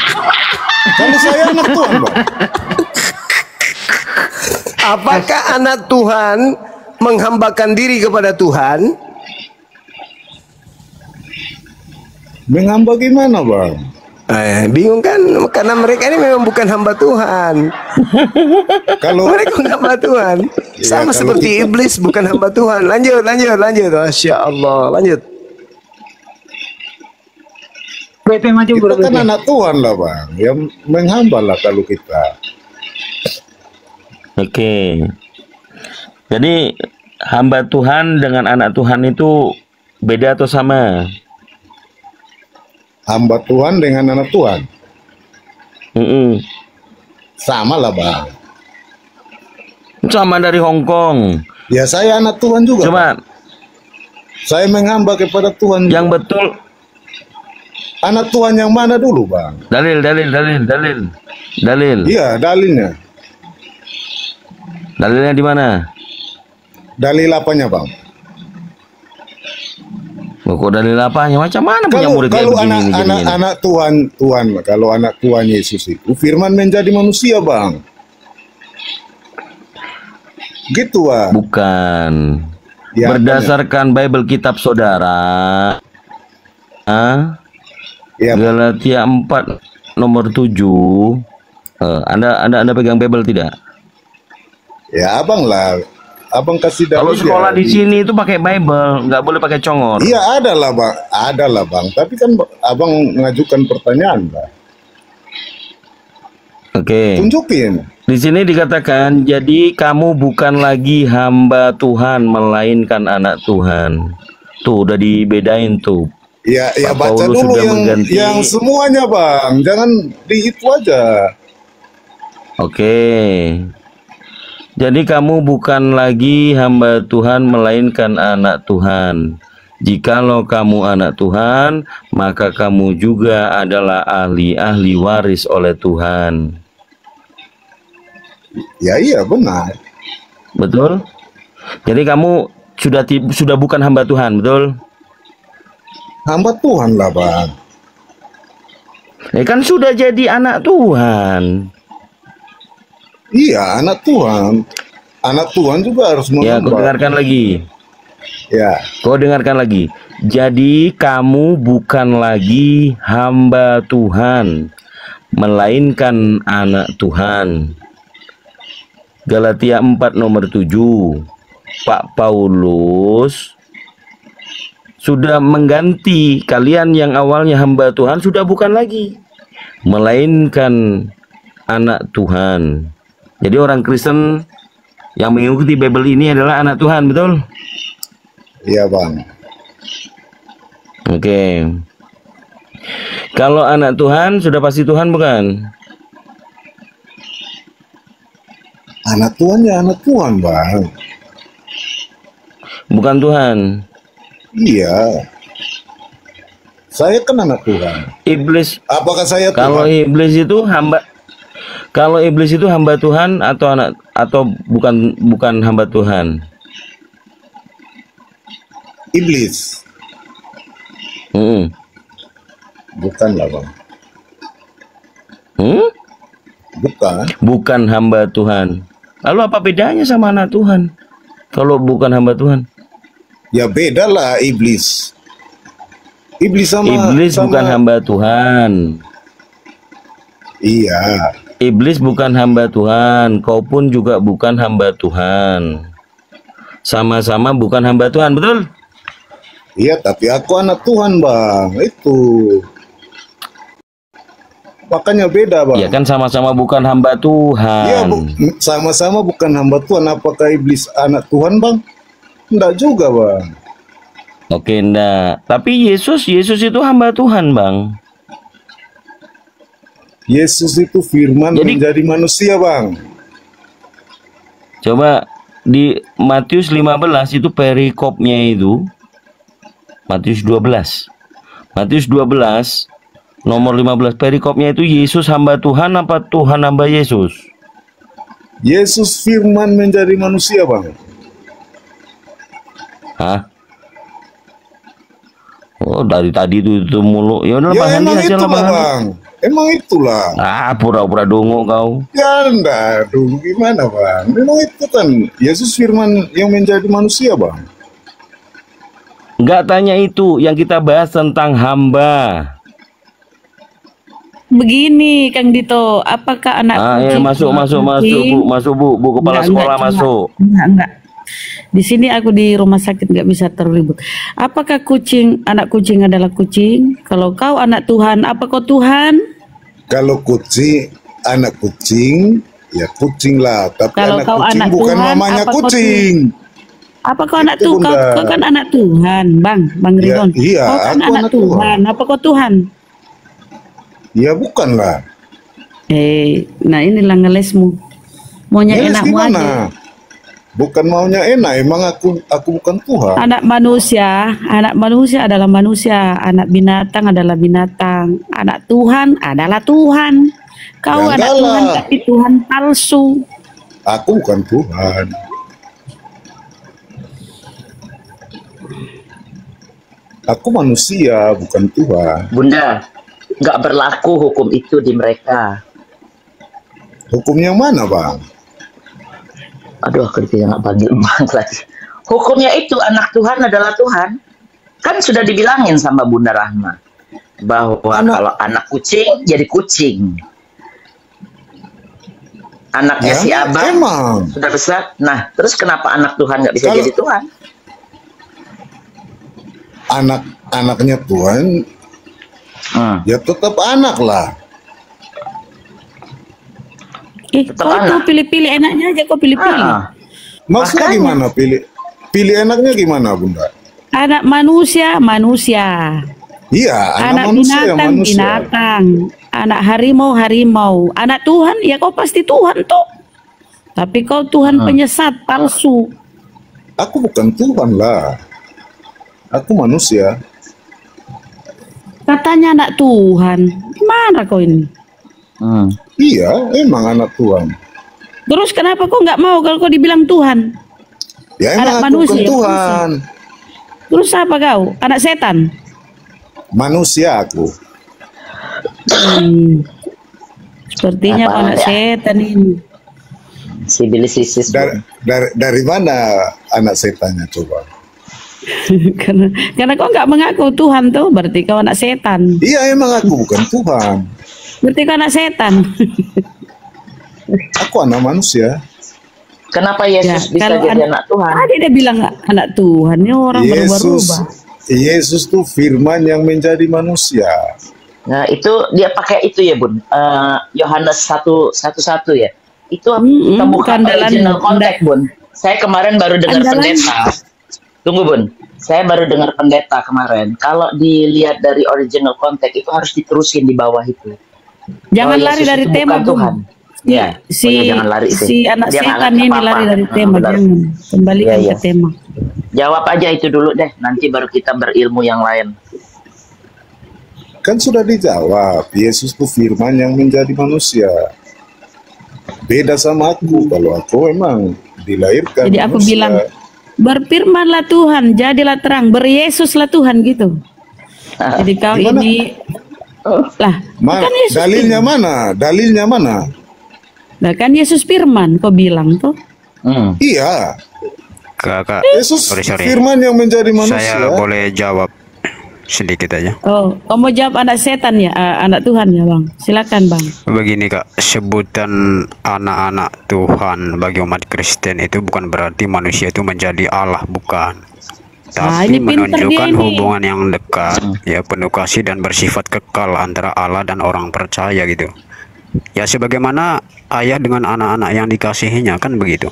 Kalau saya anak Tuhan bang. Apakah anak Tuhan menghambakan diri kepada Tuhan? Menghamba gimana bang? Bingung kan? Karena mereka ini memang bukan hamba Tuhan. Kalau mereka bukan hamba Tuhan, sama seperti iblis bukan hamba Tuhan. Lanjut. Masya Allah, lanjut. BP maju kita kan anak Tuhan lah bang. Yang menghamba lah kalau kita. Oke. Jadi hamba Tuhan dengan anak Tuhan itu beda atau sama? Hamba Tuhan dengan anak Tuhan. Sama lah bang. Sama dari Hong Kong. Ya saya anak Tuhan juga. Coba. Bang. Saya menghamba kepada Tuhan. Yang juga. betul. Anak Tuhan yang mana dulu bang? Dalil. Iya dalilnya. Dalilnya di mana? Dalil apanya bang? Kok dalil apanya? Macam mana punya murid kayak begini? Kalau anak Tuhan, kalau anak Tuhan Yesus itu firman menjadi manusia bang. Gitu bang. Bukan. Ya, berdasarkan Bible kitab saudara. Ya, Galatia 4 nomor 7. Anda pegang Bible tidak? Ya abang lah. Abang kasih dalil. Kalau sekolah di sini itu pakai Bible, nggak boleh pakai congor. Iya ada lah bang. Tapi kan abang mengajukan pertanyaan bang. Oke. Tunjukin. Di sini dikatakan, jadi kamu bukan lagi hamba Tuhan, melainkan anak Tuhan. Tuh udah dibedain tuh. Ya Pak baca Paulus dulu sudah mengganti. yang semuanya bang. Jangan di itu aja. Oke. Jadi kamu bukan lagi hamba Tuhan melainkan anak Tuhan. Jikalau kamu anak Tuhan, maka kamu juga adalah ahli-ahli waris oleh Tuhan. Ya iya benar. Betul? Jadi kamu sudah bukan hamba Tuhan, betul? Hamba Tuhan lah, Bang. Kan sudah jadi anak Tuhan. Iya, anak Tuhan. Anak Tuhan juga harus menghamba. Ya, kau dengarkan lagi. Ya. Kau dengarkan lagi. Jadi kamu bukan lagi hamba Tuhan, melainkan anak Tuhan. Galatia 4 nomor 7. Pak Paulus sudah mengganti kalian yang awalnya hamba Tuhan sudah bukan lagi, melainkan anak Tuhan. Jadi orang Kristen yang mengikuti Bible ini adalah anak Tuhan, betul? Iya, Bang. Oke. Kalau anak Tuhan sudah pasti Tuhan, bukan? Anak Tuhan ya anak Tuhan, Bang. Bukan Tuhan. Iya. Saya kan anak Tuhan. Iblis. Apakah saya kalau Tuhan? Iblis itu hamba? Kalau iblis itu hamba Tuhan atau bukan hamba Tuhan? Iblis. Bukan lah, Bang. Bukan. Bukan hamba Tuhan. Lalu apa bedanya sama anak Tuhan? Kalau bukan hamba Tuhan? Ya beda lah iblis. Iblis bukan hamba Tuhan. Iya. Iblis bukan hamba Tuhan. Kau pun juga bukan hamba Tuhan. Sama-sama bukan hamba Tuhan, betul? Iya, tapi aku anak Tuhan, Bang. Itu. Makanya beda, Bang. Ya kan sama-sama bukan hamba Tuhan. Iya, sama-sama bukan hamba Tuhan. Apakah iblis anak Tuhan, Bang? Enggak juga, Bang. Oke, enggak. Tapi Yesus itu hamba Tuhan, Bang. Yesus itu firman menjadi manusia, Bang. Coba di Matius 15 itu perikopnya itu. Matius 12. Matius 12 nomor 15 perikopnya itu Yesus hamba Tuhan apa Tuhan hamba Yesus? Yesus firman menjadi manusia, Bang. Hah? Oh, dari tadi itu mulu. Ya udah ya, bahan emang aja lah, Bang. Emang itulah. Ah, pura-pura dongo kau. Ya enggak, aduh gimana, Bang? Memang itu kan Yesus firman yang menjadi manusia, Bang. Enggak tanya itu, yang kita bahas tentang hamba. Begini, Kang Dito, apakah anak ya, masuk Bu kepala sekolah masuk. Enggak. Di sini aku di rumah sakit nggak bisa terlibat. Apakah anak kucing adalah kucing? Kalau kau anak Tuhan, apa kau Tuhan? Kalau kucing, anak kucing, ya kucing lah. Tapi kalau anak kau kucing anak bukan Tuhan, mamanya apa kucing. Apa kau anak Tuhan? Kau kan anak Tuhan, Bang Ridon. Iya, kau kan aku anak Tuhan. Apa kau Tuhan? Ya bukan lah. Nah inilah ngelesmu. Maunya Ngeles enakmu gimana? aja. Bukan maunya enak, emang aku bukan Tuhan. Anak manusia adalah manusia, anak binatang adalah binatang, anak Tuhan adalah Tuhan. Kau Ya, anak enggak Tuhan lah. tapi Tuhan palsu. Aku bukan Tuhan. Aku manusia, bukan Tuhan. Bunda, nggak berlaku hukum itu di mereka. Hukum yang mana, Bang? Aduh, kerja nggak panggil Bang lagi. Hukumnya itu anak Tuhan adalah Tuhan. Kan sudah dibilangin sama Bunda Rahma bahwa kalau anak kucing jadi kucing. Anaknya Ya, si Abang emang. sudah besar. Nah, terus kenapa anak Tuhan nggak bisa Kalau- jadi Tuhan? Anaknya Tuhan, ya tetap anak lah. Kau itu pilih-pilih enaknya aja, kau pilih-pilih. Maksudnya gimana? Pilih enaknya gimana, Bunda? Anak manusia. Iya, Anak manusia, binatang, manusia. binatang. Anak harimau. Anak Tuhan, ya kau pasti Tuhan toh. Tapi kau Tuhan penyesat, palsu. Aku bukan Tuhan lah. Aku manusia. Katanya anak Tuhan. Gimana kau ini? Iya, emang anak Tuhan. Terus kenapa kau nggak mau kalau kau dibilang Tuhan? Ya emang Anak aku manusia, bukan Tuhan. Terus apa kau? Anak setan? Manusia aku. Sepertinya kau anak setan ini. Sibilisis. Dari mana anak setannya coba? karena kau nggak mengaku Tuhan tuh, berarti kau anak setan. Iya, emang aku bukan Tuhan. Berarti kau anak setan. Aku anak manusia. Kenapa Yesus bisa kalau jadi anak Tuhan? Tadi dia bilang anak Tuhan, ini orang berubah-ubah. Yesus tuh firman yang menjadi manusia. Nah, itu dia pakai itu ya, Bun. Yohanes 1:1 ya. Itu kita bukan original konteks, Bun. Saya kemarin baru dengar pendeta. Tunggu, Bun. Saya baru dengar pendeta kemarin. Kalau dilihat dari original konteks itu harus diterusin di bawah itu. Jangan lari dari tema, Tuhan. Ya, jangan lari si anak dia setan ini lari dari tema, jangan. Kembalikan ke tema. Jawab aja itu dulu deh, nanti baru kita berilmu yang lain. Kan sudah dijawab, Yesus itu firman yang menjadi manusia. Beda sama aku, kalau aku emang dilahirkan Jadi aku bilang, berfirmanlah Tuhan, jadilah terang, beryesuslah Tuhan gitu. Jadi kau gimana? ini lah, kan Yesus dalilnya firman. mana? Dalilnya mana? Nah kan Yesus firman, kau bilang tuh. Iya. Kakak, Yesus sorry. firman yang menjadi manusia. Saya boleh jawab sedikit aja. Oh, kau mau jawab anak setan ya, anak Tuhan ya bang? Silakan bang. Begini kak, sebutan anak-anak Tuhan bagi umat Kristen itu bukan berarti manusia itu menjadi Allah, bukan. Tapi ini pinter menunjukkan dia ini. hubungan yang dekat, ya penuh kasih dan bersifat kekal antara Allah dan orang percaya gitu. Ya sebagaimana ayah dengan anak-anak yang dikasihinya, kan begitu.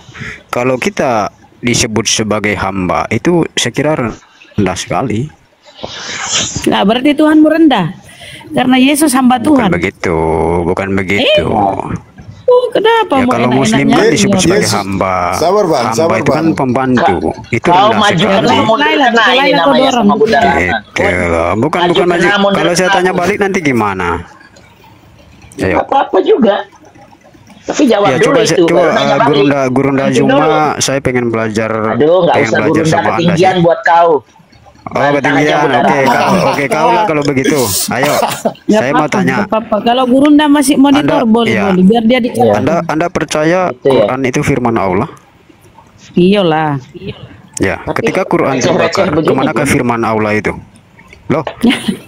Kalau kita disebut sebagai hamba itu saya kira rendah sekali. Nah berarti Tuhan merendah karena Yesus hamba Tuhan. Bukan begitu. Oh, kenapa Ya mau kalau Muslim kan disebut sebagai hamba. Sabar bang, hamba sabar itu kan pembantu. Itu Kau rendah maju sekali. ini namanya sama Bunda Rahma. Gitu loh. Bukan maju. Kalau saya tanya balik nanti gimana? Ayo. Apa-apa juga. Tapi jawab Ya, dulu itu. Gurunda Juma, saya pengen belajar. Aduh, nggak pengen usah belajar Gurunda sama Anda ketinggian sih. buat kau. Oh, ketinggian. Oke, kau lah kalau begitu. Ayo, saya mau tanya. Apa-apa. Kalau Gurunda masih monitor boleh, biar dia dicatat. Anda percaya Quran itu firman Allah? Iyalah. Ya, ketika Quran terbakar, kemanakah firman Allah itu? Loh,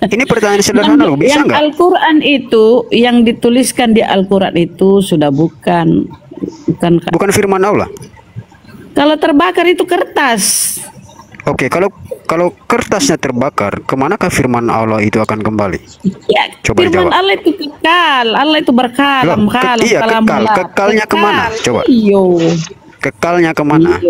ini pertanyaan sederhana loh, bisa nggak? nggak? Al-Quran itu, yang dituliskan di Al-Quran itu sudah bukan firman Allah. Kalau terbakar itu kertas. Oke, kalau kertasnya terbakar, kemanakah firman Allah itu akan kembali? Ya, coba firman jawab. Allah itu kekal, Allah itu berkalam, Iya, kekalnya kemana? Coba. Kekalnya kemana?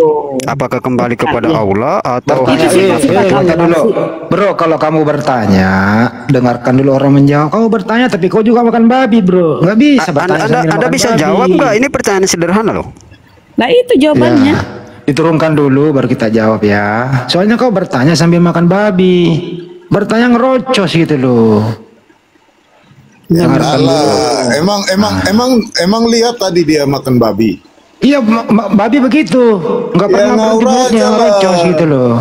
Apakah kembali kepada Allah atau dulu, bro? Kalau kamu bertanya, dengarkan dulu orang menjawab. Kamu bertanya, tapi kau juga makan babi, bro. Nggak bisa bertanya. Anda bisa jawab nggak? Ini pertanyaan sederhana loh. Nah itu jawabannya. Ya, diturunkan dulu, baru kita jawab ya. Soalnya kau bertanya sambil makan babi, bertanya ngerocos gitu loh. Emang lihat tadi dia makan babi. Iya, babi begitu, nggak pernah berhenti ngerocos gitu loh.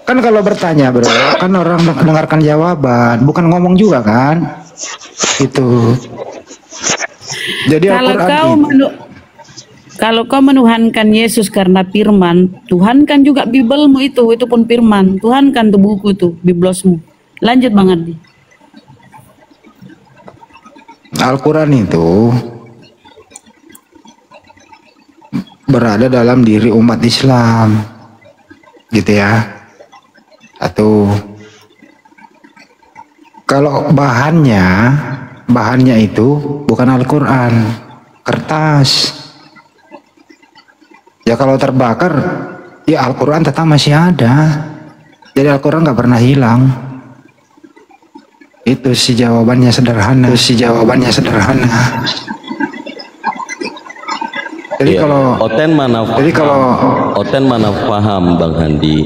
Kan kalau bertanya bro, kan orang dengarkan jawaban, bukan ngomong juga kan, itu. Jadi kalau kau menuhankan Yesus karena firman, Tuhankan juga Bibelmu itu pun firman, Tuhankan tuh buku tuh, Biblosmu. Lanjut Bang Ardi. Al-Quran itu berada dalam diri umat Islam, gitu ya. Atau kalau bahannya itu bukan Al-Quran, kertas. Ya kalau terbakar, ya Al-Quran tetap masih ada. Jadi Al-Quran nggak pernah hilang. Itu sih jawabannya sederhana. Jadi Jadi kalau Oten mana paham Bang Handi.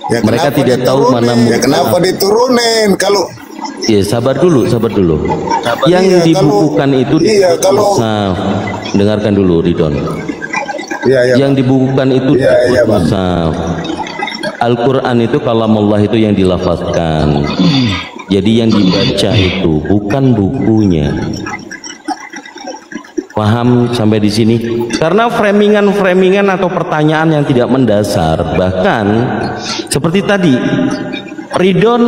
Ya, mereka tidak tahu mana ya, kenapa diturunin kalau ya sabar dulu. Yang dibukukan itu mushaf. Dengarkan dulu Ridon. Yang dibukukan itu mushaf. Al-Quran itu kalamullah itu yang dilafazkan. Jadi yang dibaca itu bukan bukunya. Paham sampai di sini? Karena framingan atau pertanyaan yang tidak mendasar, bahkan seperti tadi Ridon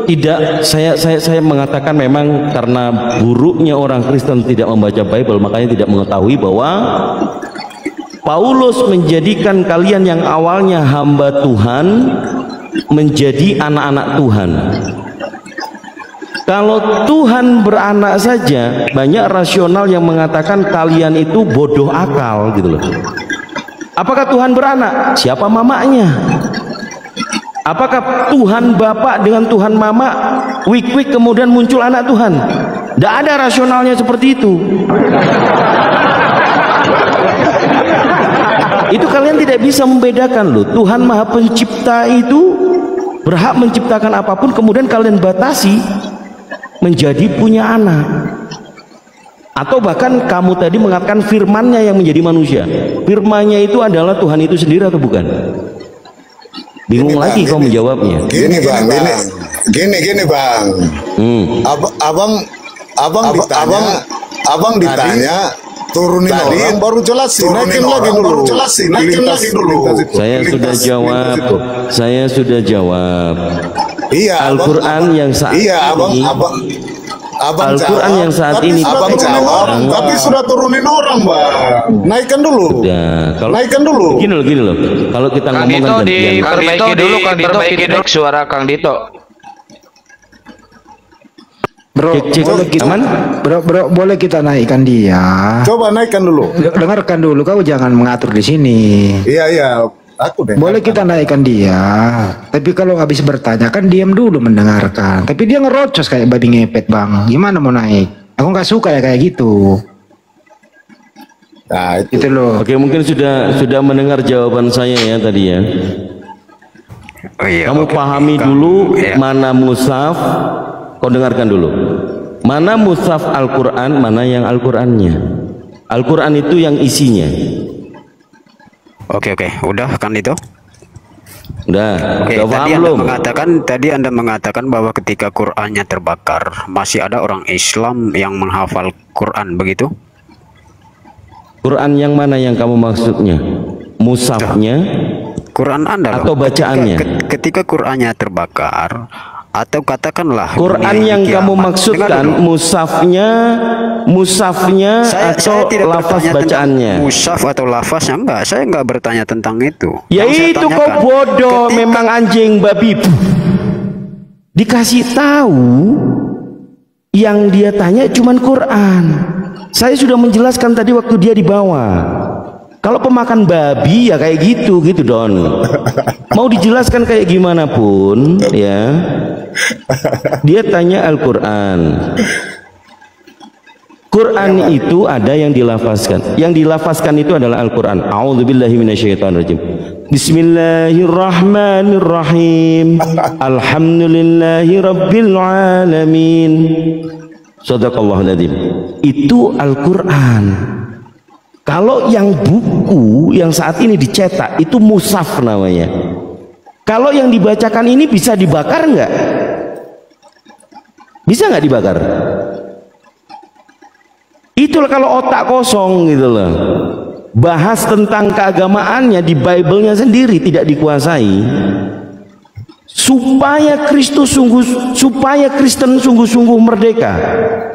tidak, saya mengatakan memang karena buruknya orang Kristen tidak membaca Bible, makanya tidak mengetahui bahwa Paulus menjadikan kalian yang awalnya hamba Tuhan menjadi anak-anak Tuhan. Kalau Tuhan beranak saja, banyak rasional yang mengatakan kalian itu bodoh akal gitu loh. Apakah Tuhan beranak? Siapa mamanya? Apakah Tuhan Bapak dengan Tuhan Mama wik-wik kemudian muncul anak Tuhan? Tidak ada rasionalnya seperti itu. Itu kalian tidak bisa membedakan loh. Tuhan Maha Pencipta itu berhak menciptakan apapun, kemudian kalian batasi menjadi punya anak. Atau bahkan kamu tadi mengatakan firmannya yang menjadi manusia. Firmannya itu adalah Tuhan itu sendiri atau bukan? Bingung lagi kau menjawabnya. Gini bang. Abang ditanya turunin orang baru jelasin. Naikin lagi dulu. Saya sudah jawab. Iya, Al-Quran yang saat ini. Al-Quran yang saat ini. Abang jawab, tapi sudah turunin orang, Bang. Naikkan dulu. Naikkan dulu. Gini loh. Kalau kita ngomong diperbaiki dulu suara Kang Dito. Bro, boleh kita naikkan dia. Coba naikkan dulu. Dengarkan dulu, kau jangan mengatur di sini. Iya. Boleh kita naikkan dia, tapi kalau habis bertanya kan diam dulu mendengarkan. Tapi dia ngerocos kayak babi ngepet bang. Gimana mau naik? Aku nggak suka ya kayak gitu. Nah, itu loh. Oke, mungkin sudah mendengar jawaban saya ya tadi ya. Kamu pahami dulu mana mushaf. Kau dengarkan dulu. Mana mushaf Al-Quran, mana yang Al-Qurannya. Al-Quran itu yang isinya. Oke, udah kan itu? Udah. Oke, tadi Anda mengatakan bahwa ketika Qur'annya terbakar, masih ada orang Islam yang menghafal Qur'an, begitu? Qur'an yang mana yang kamu maksudnya? Mushafnya? Quran Anda atau bacaannya? Ketika Qur'annya terbakar, atau katakanlah Quran yang kamu maksudkan mushafnya atau lafaz bacaannya? Mushaf atau lafaznya? Enggak, saya enggak bertanya tentang itu. Ya itu kau bodoh, memang anjing babi. Dikasih tahu yang dia tanya cuman Quran. Saya sudah menjelaskan tadi waktu dia di bawah. Kalau pemakan babi ya kayak gitu Don. Mau dijelaskan kayak gimana pun ya. Dia tanya Al-Quran. Quran itu ada yang dilafazkan. Yang dilafazkan itu adalah Al-Quran. A'udzubillahi minasyaitonirrajim. Bismillahirrahmanirrahim. Alhamdulillahi rabbil alamin. Shadaqallahul adzim. Itu Al-Quran. Kalau yang buku yang saat ini dicetak itu mushaf namanya. Kalau yang dibacakan ini bisa dibakar nggak? Bisa nggak dibakar? Itulah kalau otak kosong gitu loh. Bahas tentang keagamaannya di Bible-nya sendiri tidak dikuasai. Supaya Kristen sungguh-sungguh merdeka.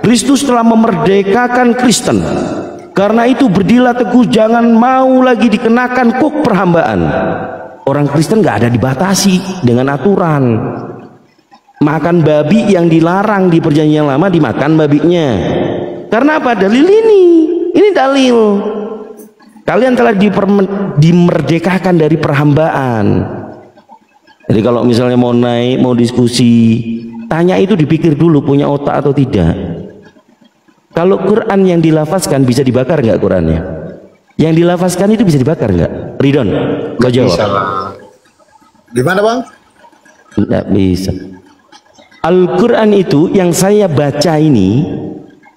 Kristus telah memerdekakan Kristen. Karena itu berdirilah teguh, jangan mau lagi dikenakan kuk perhambaan. Orang Kristen nggak ada dibatasi dengan aturan. Makan babi yang dilarang di perjanjian lama dimakan babinya. Karena apa? Dalil ini dalil. Kalian telah dimerdekakan dari perhambaan. Jadi kalau misalnya mau naik, mau diskusi, tanya itu dipikir dulu punya otak atau tidak. Kalau Quran yang dilafazkan bisa dibakar nggak Qurannya? Yang dilafazkan itu bisa dibakar nggak? Ridon, kau jawab. Bisa lah. Gimana bang? Nggak bisa. Al-Quran itu yang saya baca ini,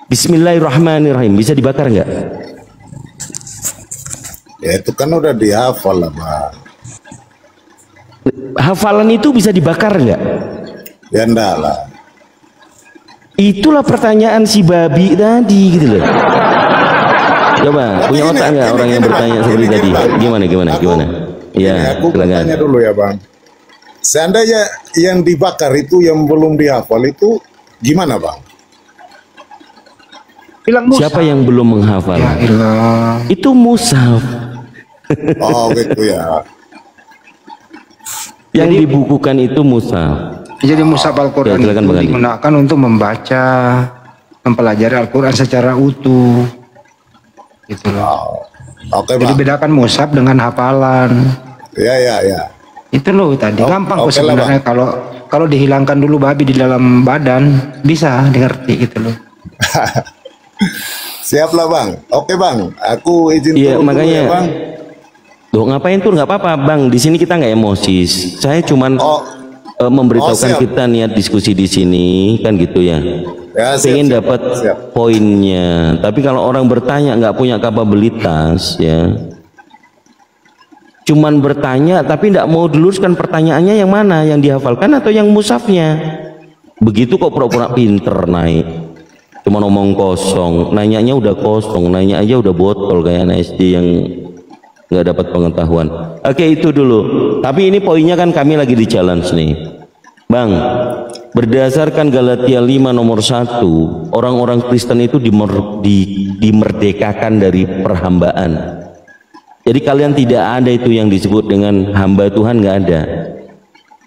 Bismillahirrahmanirrahim, bisa dibakar nggak? Ya itu kan udah dihafal lah bang. Hafalan itu bisa dibakar nggak? Ya enggak lah. Itulah pertanyaan si babi tadi gitu loh. Coba punya otak nggak orang yang bertanya seperti tadi? Gimana? Iya, aku silakan. bertanya dulu ya bang. Seandainya yang dibakar itu yang belum dihafal itu gimana bang? Siapa yang belum menghafal? Itu mushaf. Oh gitu ya. Yang dibukukan itu mushaf. Jadi mushaf Al-Quran Ya, itu digunakan untuk membaca, mempelajari Al-Quran secara utuh. Gitu loh. Oke, jadi Bang. bedakan mushaf dengan hafalan. Ya. Itu loh tadi gampang kok oke lah, sebenarnya kalau dihilangkan dulu babi di dalam badan bisa dimengerti gitu loh. Siap lah bang. Oke bang, aku izin Iya, turun dulu makanya ya, bang. Loh, ngapain tuh? Nggak apa-apa bang, di sini kita nggak emosi. Saya cuman memberitahukan kita niat diskusi di sini kan gitu ya. Ya, pengen dapat poinnya. Tapi kalau orang bertanya nggak punya kapabilitas ya, cuman bertanya tapi tidak mau diluruskan pertanyaannya yang mana, yang dihafalkan atau yang mushafnya. Begitu kok pura-pura pinter naik, cuma ngomong kosong, nanyanya udah kosong, nanya aja udah botol kayak anak SD yang nggak dapat pengetahuan. Oke, itu dulu. Tapi ini poinnya kan kami lagi di challenge nih bang. Berdasarkan Galatia 5 nomor 1, orang-orang Kristen itu dimerdekakan dari perhambaan. Jadi kalian tidak ada itu yang disebut dengan hamba Tuhan, nggak ada.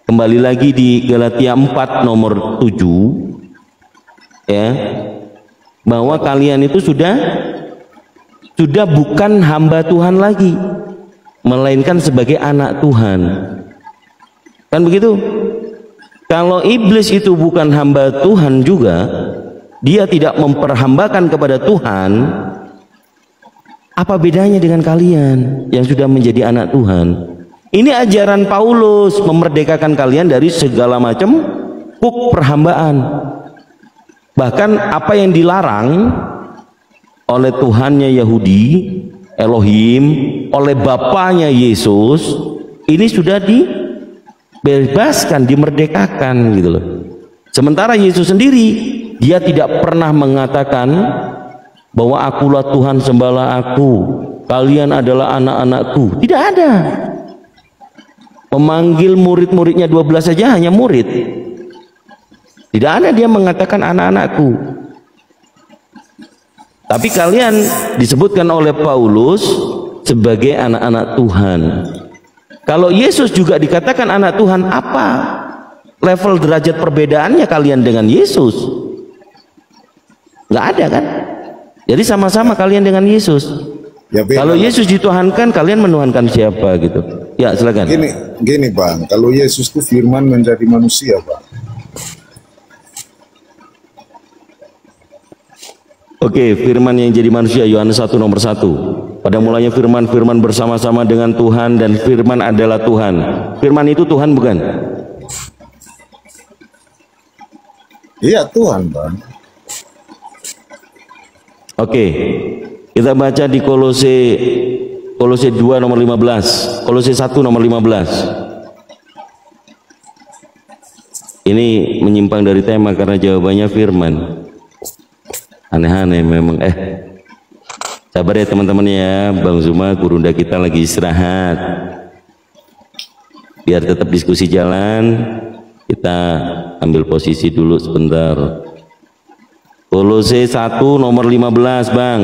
Kembali lagi di Galatia 4 nomor 7 ya, bahwa kalian itu sudah bukan hamba Tuhan lagi, melainkan sebagai anak Tuhan. Kan begitu? Kalau iblis itu bukan hamba Tuhan juga, dia tidak memperhambakan kepada Tuhan, apa bedanya dengan kalian yang sudah menjadi anak Tuhan? Ini ajaran Paulus, memerdekakan kalian dari segala macam huk perhambaan. Bahkan apa yang dilarang oleh Tuhannya Yahudi, Elohim, oleh Bapaknya Yesus, ini sudah dibebaskan, dimerdekakan gitu loh. Sementara Yesus sendiri, dia tidak pernah mengatakan bahwa akulah Tuhan, sembahlah aku, kalian adalah anak-anakku. Tidak ada. Memanggil murid-muridnya 12 saja hanya murid. Tidak ada dia mengatakan anak-anakku. Tapi kalian disebutkan oleh Paulus sebagai anak-anak Tuhan. Kalau Yesus juga dikatakan anak Tuhan, apa level derajat perbedaannya kalian dengan Yesus? Nggak ada kan? Jadi sama-sama kalian dengan Yesus. Ya, kalau Yesus dituhankan, kalian menuhankan siapa gitu? Ya silakan. Gini bang, kalau Yesus itu firman menjadi manusia bang. Oke, firman yang jadi manusia, Yohanes 1 nomor 1. Pada mulanya firman bersama-sama dengan Tuhan, dan firman adalah Tuhan. Firman itu Tuhan bukan? Iya Tuhan bang. Oke, kita baca di Kolose 2 nomor 15, Kolose 1 nomor 15. Ini menyimpang dari tema karena jawabannya firman. Aneh-aneh memang. Sabar ya teman-teman ya, Bang Zuma, Gurunda kita lagi istirahat. Biar tetap diskusi jalan, kita ambil posisi dulu sebentar. Kolose 1 nomor 15 bang.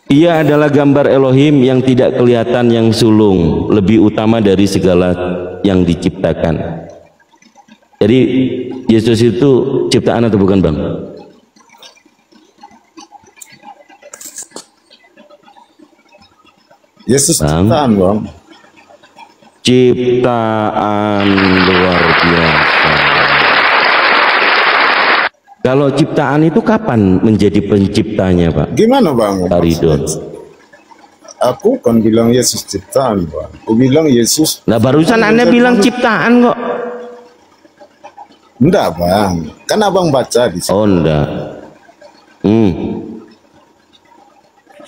Ia adalah gambar Elohim yang tidak kelihatan, yang sulung, lebih utama dari segala yang diciptakan. Jadi Yesus itu ciptaan atau bukan bang? Yesus ciptaan bang. Ciptaan luar biasa. Kalau ciptaan itu kapan menjadi penciptanya, Pak? Gimana Bang? Pak Ridwan. Aku kan bilang Yesus ciptaan, Bang. Aku bilang Yesus. Nah, barusan Anda bilang ciptaan kok. Enggak, Bang. Kan Abang baca di sini. Oh, enggak.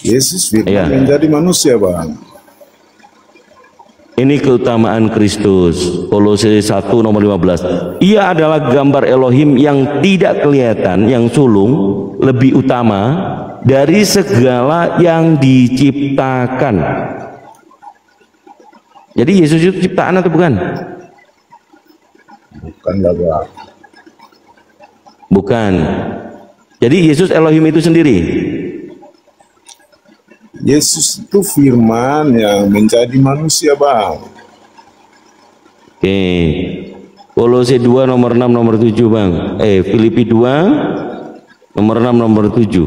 Yesus firman menjadi manusia, Bang. Ini keutamaan Kristus. Kolose 1 nomor 15. Ia adalah gambar Elohim yang tidak kelihatan, yang sulung, lebih utama dari segala yang diciptakan. Jadi Yesus itu ciptaan atau bukan? Bukan lah, Bang. Bukan. Jadi Yesus Elohim itu sendiri. Yesus itu firman yang menjadi manusia, Bang. Oke. Kolose 2 nomor 6 nomor 7, Bang. Filipi 2 nomor 6 nomor 7.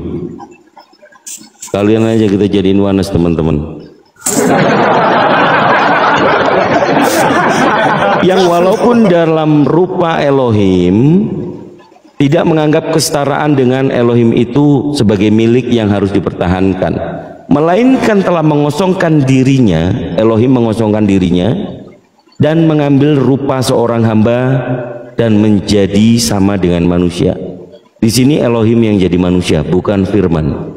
Kalian aja kita jadiin wanas, teman-teman. Yang walaupun dalam rupa Elohim tidak menganggap kesetaraan dengan Elohim itu sebagai milik yang harus dipertahankan, melainkan telah mengosongkan dirinya. Elohim mengosongkan dirinya dan mengambil rupa seorang hamba dan menjadi sama dengan manusia. Di sini Elohim yang jadi manusia, bukan firman.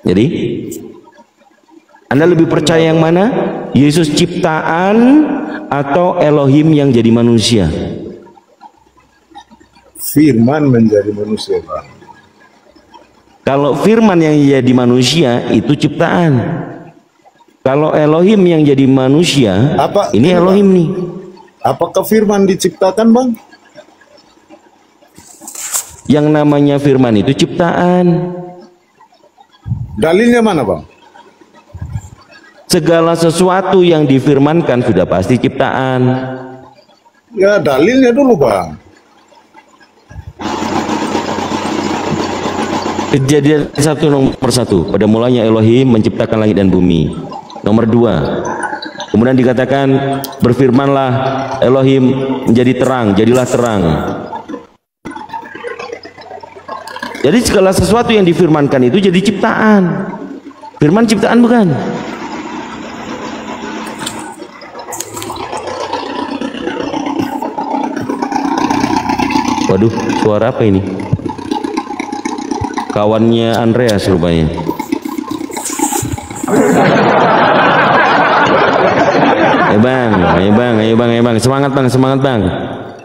Jadi Anda lebih percaya yang mana? Yesus ciptaan atau Elohim yang jadi manusia? Firman menjadi manusia, Bang. Kalau firman yang jadi manusia itu ciptaan. Kalau Elohim yang jadi manusia, ini Elohim nih. Apakah firman diciptakan, Bang? Yang namanya firman itu ciptaan. Dalilnya mana, Bang? Segala sesuatu yang difirmankan sudah pasti ciptaan. Ya, dalilnya dulu, Bang. Kejadian 1 nomor 1. Pada mulanya Elohim menciptakan langit dan bumi. Nomor 2. Kemudian dikatakan berfirmanlah Elohim menjadi terang, jadilah terang. Jadi segala sesuatu yang difirmankan itu jadi ciptaan. Firman ciptaan bukan? Waduh, suara apa ini? Kawannya Andreas rupanya. Ayo bang, semangat bang.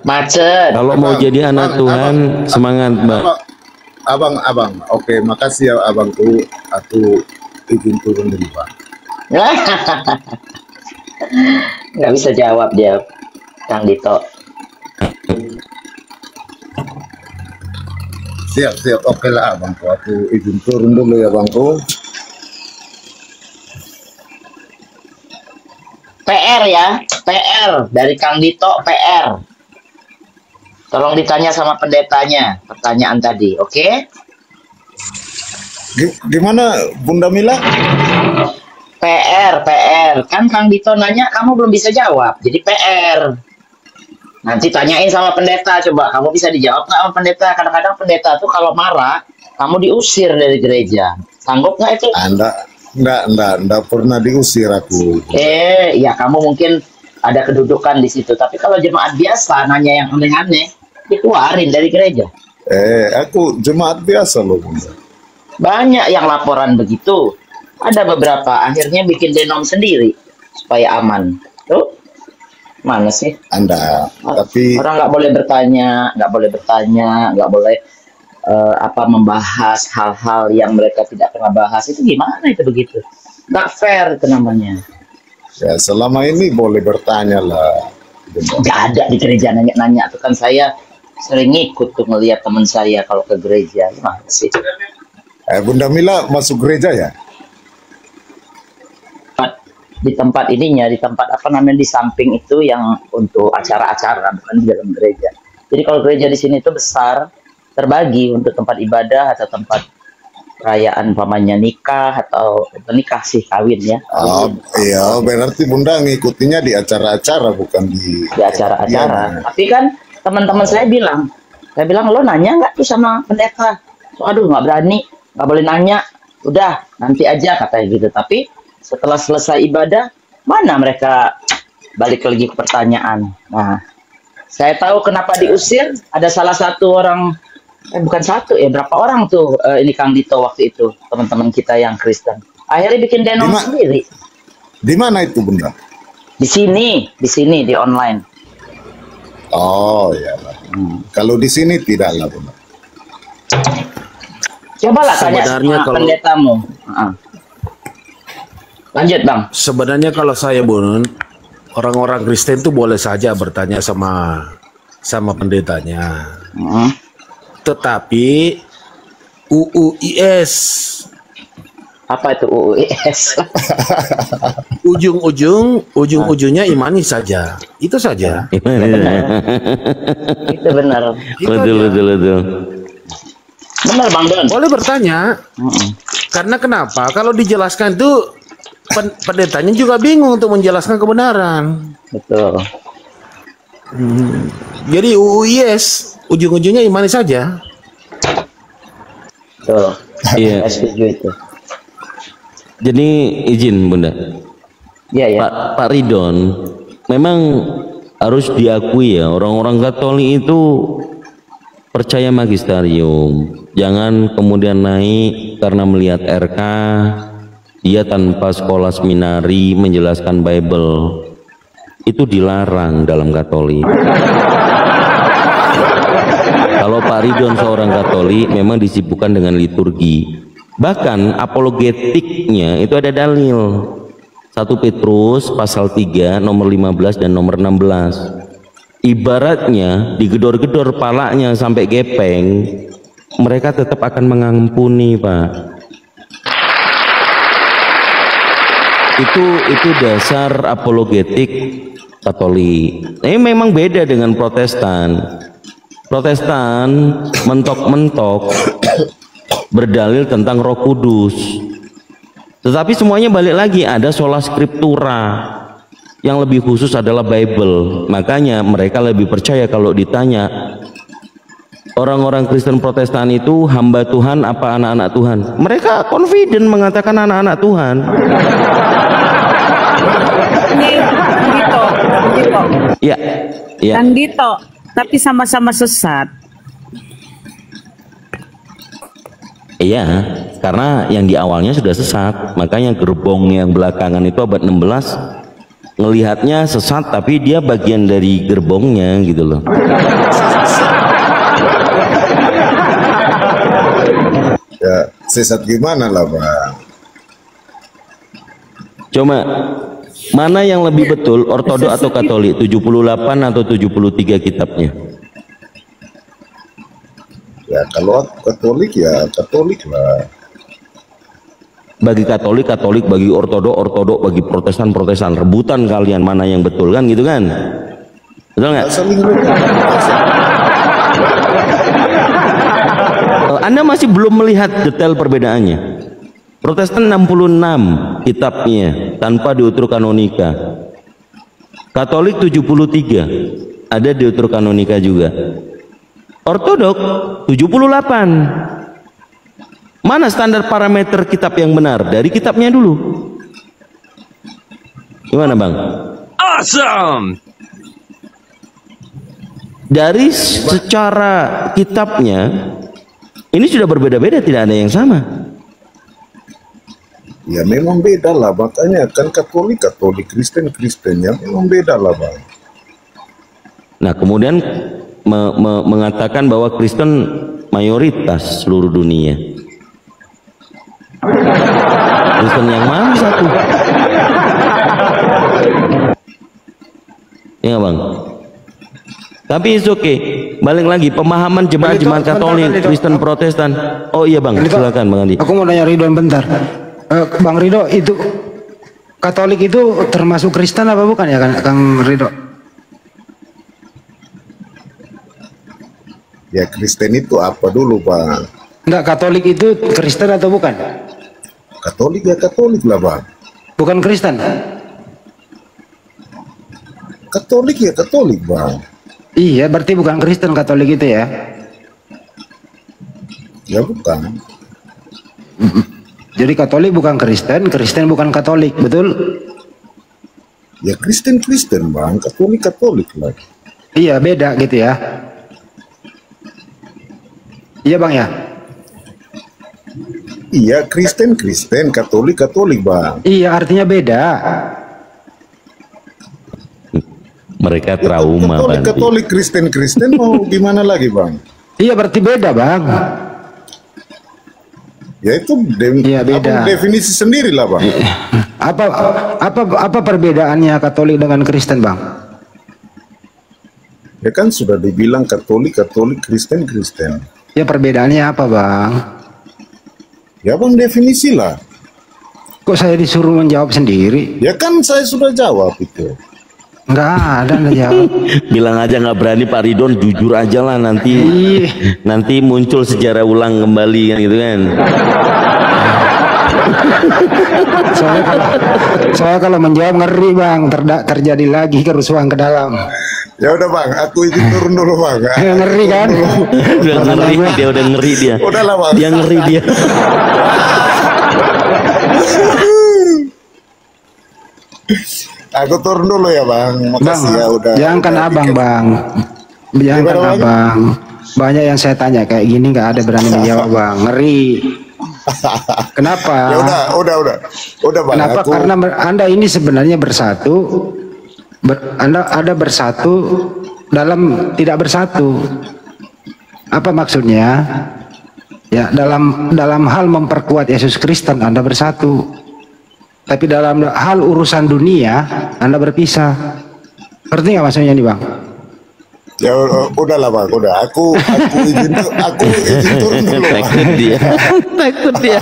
Macet. Kalau mau jadi anak Tuhan, semangat bang. Abang, oke, makasih ya abangku. Aku izin turun dulu, Bang. Nggak bisa jawab dia, Kang Dito. Siap, oke lah abangku. Aku izin turun dulu ya, Bangku. PR ya, PR dari Kang Dito, PR. Tolong ditanya sama pendetanya pertanyaan tadi, oke? Gimana Bunda Mila? PR. Kan Kang Dito nanya, kamu belum bisa jawab, jadi PR. Nanti tanyain sama pendeta, coba kamu bisa dijawab nggak sama pendeta? Kadang-kadang pendeta tuh kalau marah, kamu diusir dari gereja. Sanggup nggak itu? Enggak pernah diusir aku. Ya kamu mungkin ada kedudukan di situ. Tapi kalau jemaat biasa nanya yang aneh-aneh, dikeluarin dari gereja. Aku jemaat biasa loh, Bunda. Banyak yang laporan begitu. Ada beberapa akhirnya bikin denom sendiri supaya aman. Tuh, mana sih? Tapi orang nggak boleh bertanya, nggak boleh membahas hal-hal yang mereka tidak pernah bahas. Itu gimana itu begitu? Nggak fair itu namanya. Ya selama ini boleh bertanya lah. Nggak ada di gereja nanya-nanya. Itu kan saya sering ngikut tuh ngelihat teman saya kalau ke gereja. Gimana sih? Bunda Mila masuk gereja ya? Di tempat ininya, di tempat apa namanya di samping itu yang untuk acara-acara, bukan di dalam gereja. Jadi kalau gereja di sini itu besar, terbagi untuk tempat ibadah atau tempat perayaan pamannya nikah atau nikah sih kawin ya. Iya, berarti Bunda ngikutinya di acara-acara bukan di acara-acara. Tapi kan teman-teman saya bilang lo nanya nggak tuh sama pendeta? Aduh nggak berani, nggak boleh nanya. Udah nanti aja katanya gitu. Tapi setelah selesai ibadah, mana mereka balik lagi ke pertanyaan. Nah, saya tahu kenapa diusir. Ada salah satu orang, bukan satu ya, berapa orang tuh ini Kang Dito waktu itu, teman-teman kita yang Kristen. Akhirnya bikin denom sendiri. Di mana itu Bunda? Di sini di online. Oh ya. Kalau di sini tidaklah Bunda. Cobalah tanya Sebenarnya sama kalau- pendetamu. Lanjut Bang. Sebenarnya kalau saya Bun, orang-orang Kristen itu boleh saja bertanya sama pendetanya. Tetapi UUIS, apa itu UUIS? ujungnya imani saja. Itu saja. Itu benar. Betul. Benar Bang Don. Boleh bertanya. Karena kenapa? Kalau dijelaskan itu pendetanya juga bingung untuk menjelaskan kebenaran. Betul. Jadi UUIS ujung-ujungnya imani saja. Betul. Iya. Saya setuju itu. Jadi izin Bunda. Iya. Pak Ridon, memang harus diakui ya, orang-orang Katolik itu percaya magisterium. Jangan kemudian naik karena melihat RK, dia tanpa sekolah seminari menjelaskan Bible. Itu dilarang dalam Katolik. Kalau Pak Ridon seorang Katolik memang disibukkan dengan liturgi. Bahkan apologetiknya itu ada dalil. 1 Petrus pasal 3 nomor 15 dan nomor 16. Ibaratnya digedor-gedor palanya sampai gepeng, mereka tetap akan mengampuni, Pak. Itu dasar apologetik Katolik. Ini memang beda dengan Protestan. Protestan mentok-mentok berdalil tentang Roh Kudus. Tetapi semuanya balik lagi, ada sola scriptura. Yang lebih khusus adalah Bible. Makanya mereka lebih percaya kalau ditanya, orang-orang Kristen Protestan itu hamba Tuhan apa anak-anak Tuhan? Mereka confident mengatakan anak-anak Tuhan. Dito. Ya, ya. Kang Dito, tapi sama-sama sesat. Iya, karena yang di awalnya sudah sesat. Makanya gerbong yang belakangan itu abad 16 ngelihatnya sesat, tapi dia bagian dari gerbongnya gitu loh. Ya, sesat gimana lah Bang? Coba mana yang lebih betul, ortodok atau Katolik? 78 atau 73 kitabnya? Ya kalau Katolik ya Katolik lah. Bagi Katolik Katolik, bagi ortodok Ortodok, bagi Protestan Protestan. Rebutan kalian mana yang betul kan gitu kan? Betul nggak? Anda masih belum melihat detail perbedaannya. Protestan 66 kitabnya tanpa Deuterokanonika. Katolik 73 ada Deuterokanonika juga. Ortodok 78. Mana standar parameter kitab yang benar? Dari kitabnya dulu. Gimana Bang? Awesome. Dari secara kitabnya ini sudah berbeda-beda, tidak ada yang sama. Ya memang beda lah, makanya kan Katolik Kristen ya memang beda lah Bang. Nah kemudian mengatakan bahwa Kristen mayoritas seluruh dunia. Kristen yang mana satu? Ya Bang. Tapi it's okay. Balik lagi pemahaman jemaat-jemaat Katolik, Kristen, Protestan. Oh iya Bang, silakan Bang Andi. Aku mau nanya Ridwan bentar. Bang Ridho, itu Katolik itu termasuk Kristen apa bukan ya Kang Ridho? Ya Kristen itu apa dulu Bang? Enggak, Katolik itu Kristen atau bukan? Katolik ya Katolik lah Bang. Bukan Kristen? Katolik ya Katolik Bang. Iya, berarti bukan Kristen Katolik itu ya? Ya bukan. Jadi Katolik bukan Kristen, Kristen bukan Katolik, betul? Ya Kristen Bang, Katolik lagi. Iya, beda gitu ya. Iya Bang ya? Iya, Kristen, Katolik Bang. Iya, artinya beda. Mereka trauma, Bang. Katolik, Kristen mau gimana lagi, Bang? Iya, berarti beda, Bang. Ya itu beda. Definisi sendiri lah, Bang. Apa perbedaannya Katolik dengan Kristen, Bang? Ya kan sudah dibilang Katolik, Kristen. Ya perbedaannya apa, Bang? Ya Bang, definisi lah. Kok saya disuruh menjawab sendiri? Ya kan saya sudah jawab itu. Enggak ada anda jawab. Bilang aja nggak berani Pak Ridwan, jujur aja lah nanti. Nanti muncul sejarah ulang kembali kan gitu kan. Soalnya kalau menjawab ngeri Bang, terjadi lagi kerusuhan ke dalam. Ya udah Bang, aku izin turun dulu Bang. Ngeri kan? Udah ngeri dia. Udahlah Bang. Dia ngeri dia. Aku turun dulu ya Bang. Makasih Bang, ya udah. Jangan abang Bang. Jangan abang. Banyak yang saya tanya kayak gini nggak ada berani menjawab Bang. Ngeri. Kenapa? Ya udah Bang. Kenapa? Karena Anda ini sebenarnya bersatu. Anda ada bersatu dalam tidak bersatu. Apa maksudnya? Ya, dalam hal memperkuat Yesus Kristen Anda bersatu. Tapi dalam hal urusan dunia Anda berpisah. Ngerti nggak maksudnya nih Bang? Ya udahlah Bang, udah. Aku izin turun dulu Bang. Takut dia.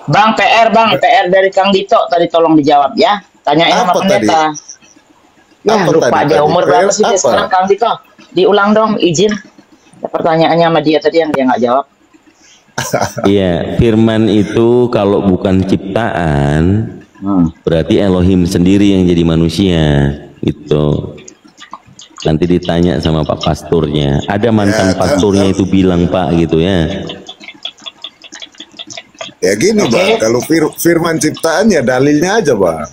Bang, PR dari Kang Dito tadi tolong dijawab ya. Tanyain sama pendeta. Ya lupa dia umur berapa sih dia sekarang Kang Dito? Diulang dong, izin. Pertanyaannya sama dia tadi yang dia nggak jawab. Iya, firman itu kalau bukan ciptaan, berarti Elohim sendiri yang jadi manusia, gitu. Nanti ditanya sama Pak pastornya. Ada mantan pastornya itu bilang Pak gitu ya. Ya gini Bang, kalau firman ciptaan ya dalilnya aja Bang.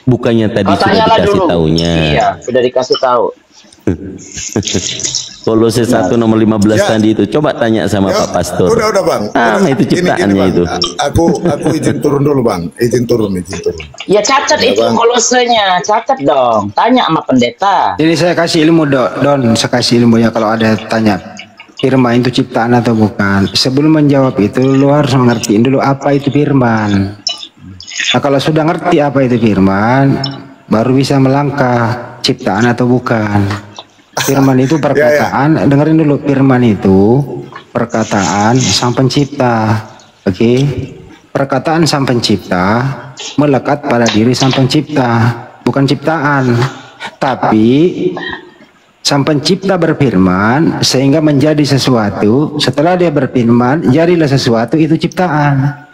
Bukannya tadi sudah dikasih taunya. Iya, sudah dikasih tahu. Kolose 1 nomor 15 tadi itu. Coba tanya sama Pak Pastor. Udah Bang. Itu ciptaannya gini, itu. Aku izin turun dulu Bang. Izin turun. Ya catat itu kolosenya, catat dong. Tanya sama pendeta. Jadi saya kasih ilmu Don, saya kasih ilmu ya kalau ada tanya firman itu ciptaan atau bukan. Sebelum menjawab itu lu harus mengertiin dulu apa itu firman. Nah kalau sudah ngerti apa itu firman, baru bisa melangkah ciptaan atau bukan. Firman itu perkataan, dengerin dulu, firman itu perkataan sang pencipta. Oke. Perkataan sang pencipta melekat pada diri sang pencipta, bukan ciptaan. Tapi sang pencipta berfirman sehingga menjadi sesuatu. Setelah dia berfirman, jadilah sesuatu, itu ciptaan.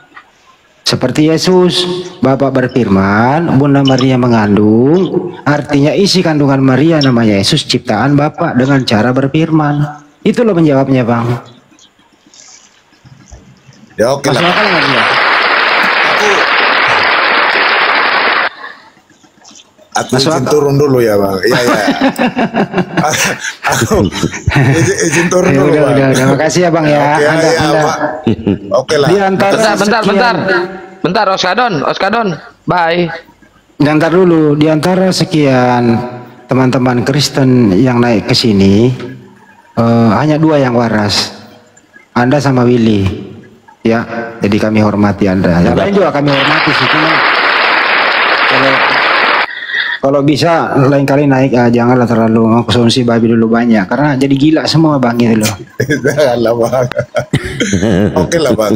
Seperti Yesus, Bapak berfirman, Bunda Maria mengandung, artinya isi kandungan Maria namanya Yesus, ciptaan Bapak dengan cara berfirman. Itu loh menjawabnya Bang. Ya oke lah. Aku izin turun dulu ya Bang. Iya. Aku izin turun dulu Bang. Udah, makasih ya Bang ya. Oke lah. Bentar, Oskadon, bye. Ntar dulu, di antara sekian teman-teman Kristen yang naik ke sini, hanya 2 yang waras, Anda sama Willy, ya. Jadi kami hormati Anda. Yang lain juga kami hormati sih. Kalau bisa lain kali naik, janganlah terlalu konsumsi babi dulu banyak, karena jadi gila semua Bang gitu loh. Janganlah Bang. Oke lah Bang,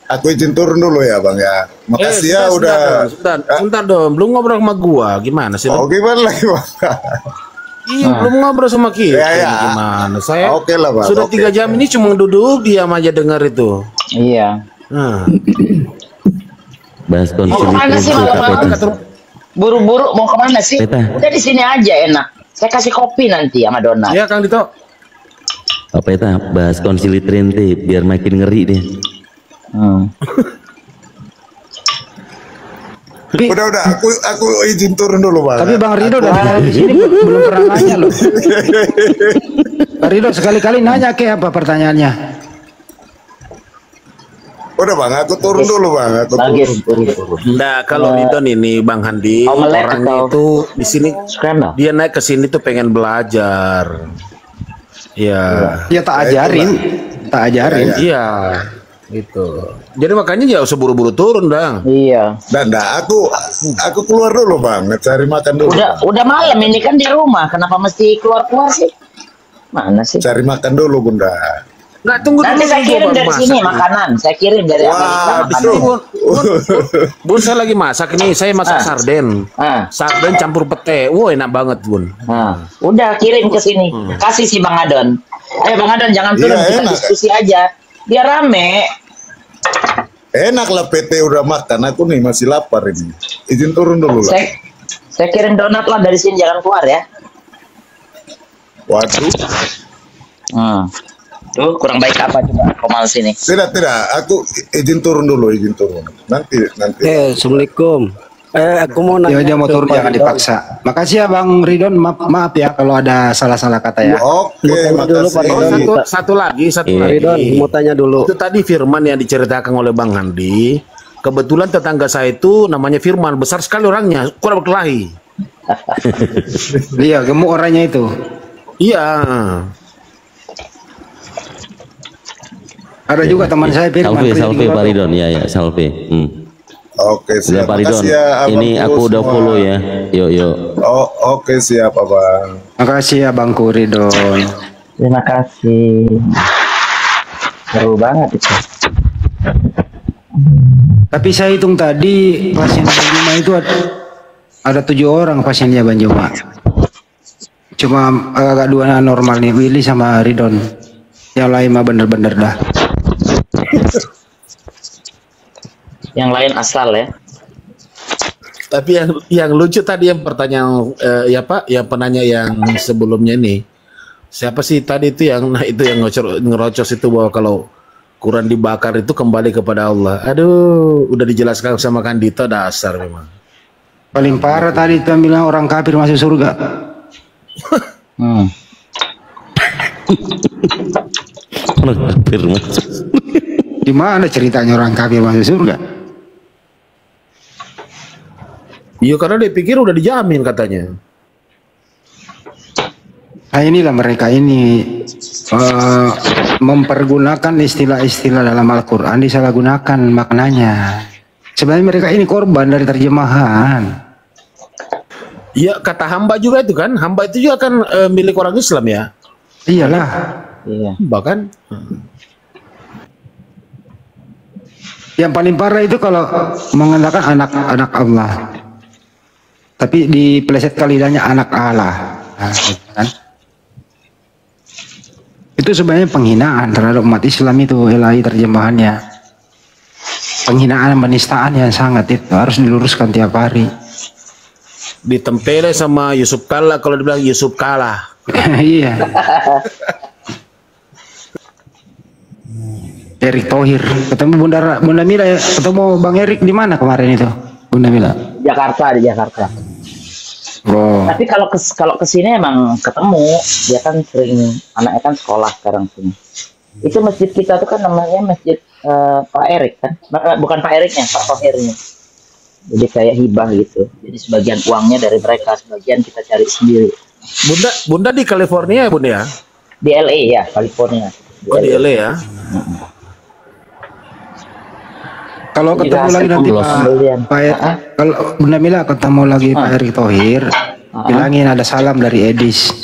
aku izin turun dulu ya Bang ya. Makasih ya udah. Sebentar dong, belum ngobrol sama gua. Gimana sih? Oh gimana lagi Bang? Iya, belum ngobrol sama kita. Gimana? Saya lah, Bang. Sudah 3 jam ini cuma duduk diam aja dengar itu. Iya. Bahas Mau kemana sih malam-malam? Buru-buru mau kemana sih? Udah di sini aja enak. Saya kasih kopi nanti sama Dona. Iya Kang Dito. Apa itu? Bahas konsili Trinity biar makin ngeri deh. Udah, aku izin turun dulu Bang. Tapi Bang Rido dari di sini belum pernah nanya loh. Bang Rido sekali-kali nanya ke apa pertanyaannya? Udah Bang, aku turun dulu Bang. Aku turun. Nah, kalau Ridon ini Bang Handi, orangnya itu di sini dia naik ke sini tuh pengen belajar. Ya. Ya tak ajarin. Iya. Gitu. Jadi makanya ya usah buru-buru turun, Bang. Iya. Dan aku keluar dulu Bang, cari makan dulu. Udah malam ini kan di rumah, kenapa mesti keluar-keluar sih? Mana sih? Cari makan dulu Bunda. Nggak, tunggu Nanti dulu, saya kirim dari sini makanan. Saya kirim dari Amerika makanan. Bun, saya lagi masak ini. Saya masak sarden. Sarden campur pete. Wah, enak banget, Bun. Udah kirim ke sini. Kasih si Bang Adon. Ayo Bang Adon jangan turun, kita diskusi aja. Biar rame. Enak lah PT udah makan. Aku nih masih lapar ini. Izin turun dulu lah. Saya kirim donat lah dari sini, jangan keluar ya. Waduh. Tuh kurang baik apa coba Komal sini? Tidak, aku izin turun dulu, Nanti. Assalamualaikum. Aku mau nanya. Dia mau turun, jangan dipaksa. Makasih ya Bang Ridon, maaf ya kalau ada salah-salah kata ya. Oke, makasih. Satu lagi. Ridon, mau tanya dulu. Itu tadi firman yang diceritakan oleh Bang Handi. Kebetulan tetangga saya itu namanya Firman, besar sekali orangnya, kurang berkelahi. Iya, gemuk orangnya itu. Iya. Ada juga teman saya Firman. Salve Pak Ridon, ya Salve. Oke, siap. Pak Ridon, ini aku udah follow ya. Yuk. Oke, siap Abang. Makasih ya Bangku Ridon. Terima kasih. Seru banget itu. Tapi saya hitung tadi pasien Banjuma itu ada 7 orang pasiennya Banjuma. Cuma agak dua normal nih, Willy sama Ridon. Yang lain mah bener-bener dah. Yang lain asal ya. Tapi yang lucu tadi yang pertanyaan yang penanya yang sebelumnya ini, siapa sih tadi itu yang ngerocos itu bahwa kalau Quran dibakar itu kembali kepada Allah. Aduh, udah dijelaskan sama Kandito, dasar memang. Paling parah tadi itu yang bilang orang kafir masuk surga. Orang kafir masuk. Gimana ceritanya orang kafir masuk surga? Iya, karena dia pikir udah dijamin katanya. Nah inilah mereka ini mempergunakan istilah-istilah dalam Al-Quran, disalahgunakan maknanya. Sebenarnya mereka ini korban dari terjemahan. Iya, kata hamba juga itu kan. Hamba itu juga kan milik orang Islam ya. Iyalah. Iya. Bahkan yang paling parah itu kalau mengatakan anak Allah. Tapi dipelesetkan lidahnya anak Allah. Nah, kan? Itu sebenarnya penghinaan terhadap umat Islam itu, ilahi terjemahannya. Penghinaan, penistaan yang sangat itu harus diluruskan tiap hari. Ditempelin sama Yusuf Kalla, kalau dibilang Yusuf kalah. Iya. Erick Thohir ketemu Bunda Mila, ketemu Bang Erik di mana kemarin itu Bunda Mila? Di Jakarta. Oh. Tapi kalau kesini emang ketemu, dia kan sering, anaknya kan sekolah sekarang sini. Itu masjid kita tuh kan namanya masjid Pak Erik kan, bukan Pak Eriknya, Pak Thohirnya. Jadi kayak hibah gitu. Jadi sebagian uangnya dari mereka, sebagian kita cari sendiri. Bunda di California ya Bunda ya? Di LA ya, California. Di LA ya. Kalau ketemu lagi nanti kalau Bunda Mila ketemu lagi Pak Erick Thohir, bilangin ada salam dari Edis.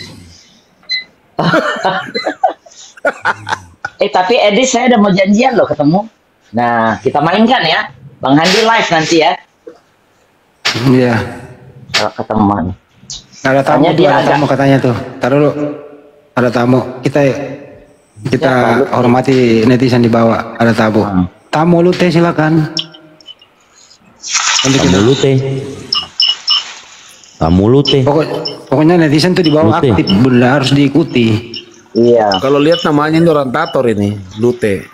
Tapi Edis saya udah mau janjian loh ketemu. Nah, kita mainkan ya. Bang Handi live nanti ya. Iya. Kalau ketemuan. Ada tamu tuh, ada tamu katanya tuh. Taruh dulu. Ada tamu. Kita hormati netizen di bawah. Ada tamu. Tamu lu teh silakan. Tamulute. Tamulute. Pokoknya netizen tuh di bawah aktif, benar harus diikuti. Iya. Kalau lihat namanya ini orang tator ini, Lute.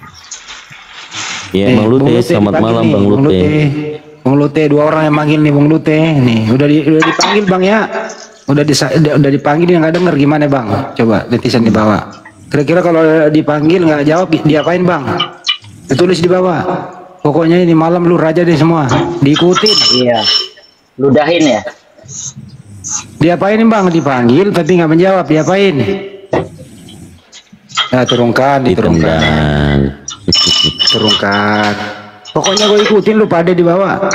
Iya, Bang Lute, selamat malam Bang Lute. Bang Lute, 2 orang yang manggil nih Bang Lute. Nih, udah dipanggil Bang ya. Udah dipanggil yang nggak denger gimana Bang? Coba netizen di bawah. Kira-kira kalau dipanggil nggak jawab diapain Bang? Ditulis di bawah. Pokoknya ini malam lu raja deh semua. Diikutin. Iya. Ludahin ya. Diapain Bang? Dipanggil tapi nggak menjawab. Diapain? Nah, diturunkan. Turunkan. Pokoknya gue ikutin lu pada di bawah.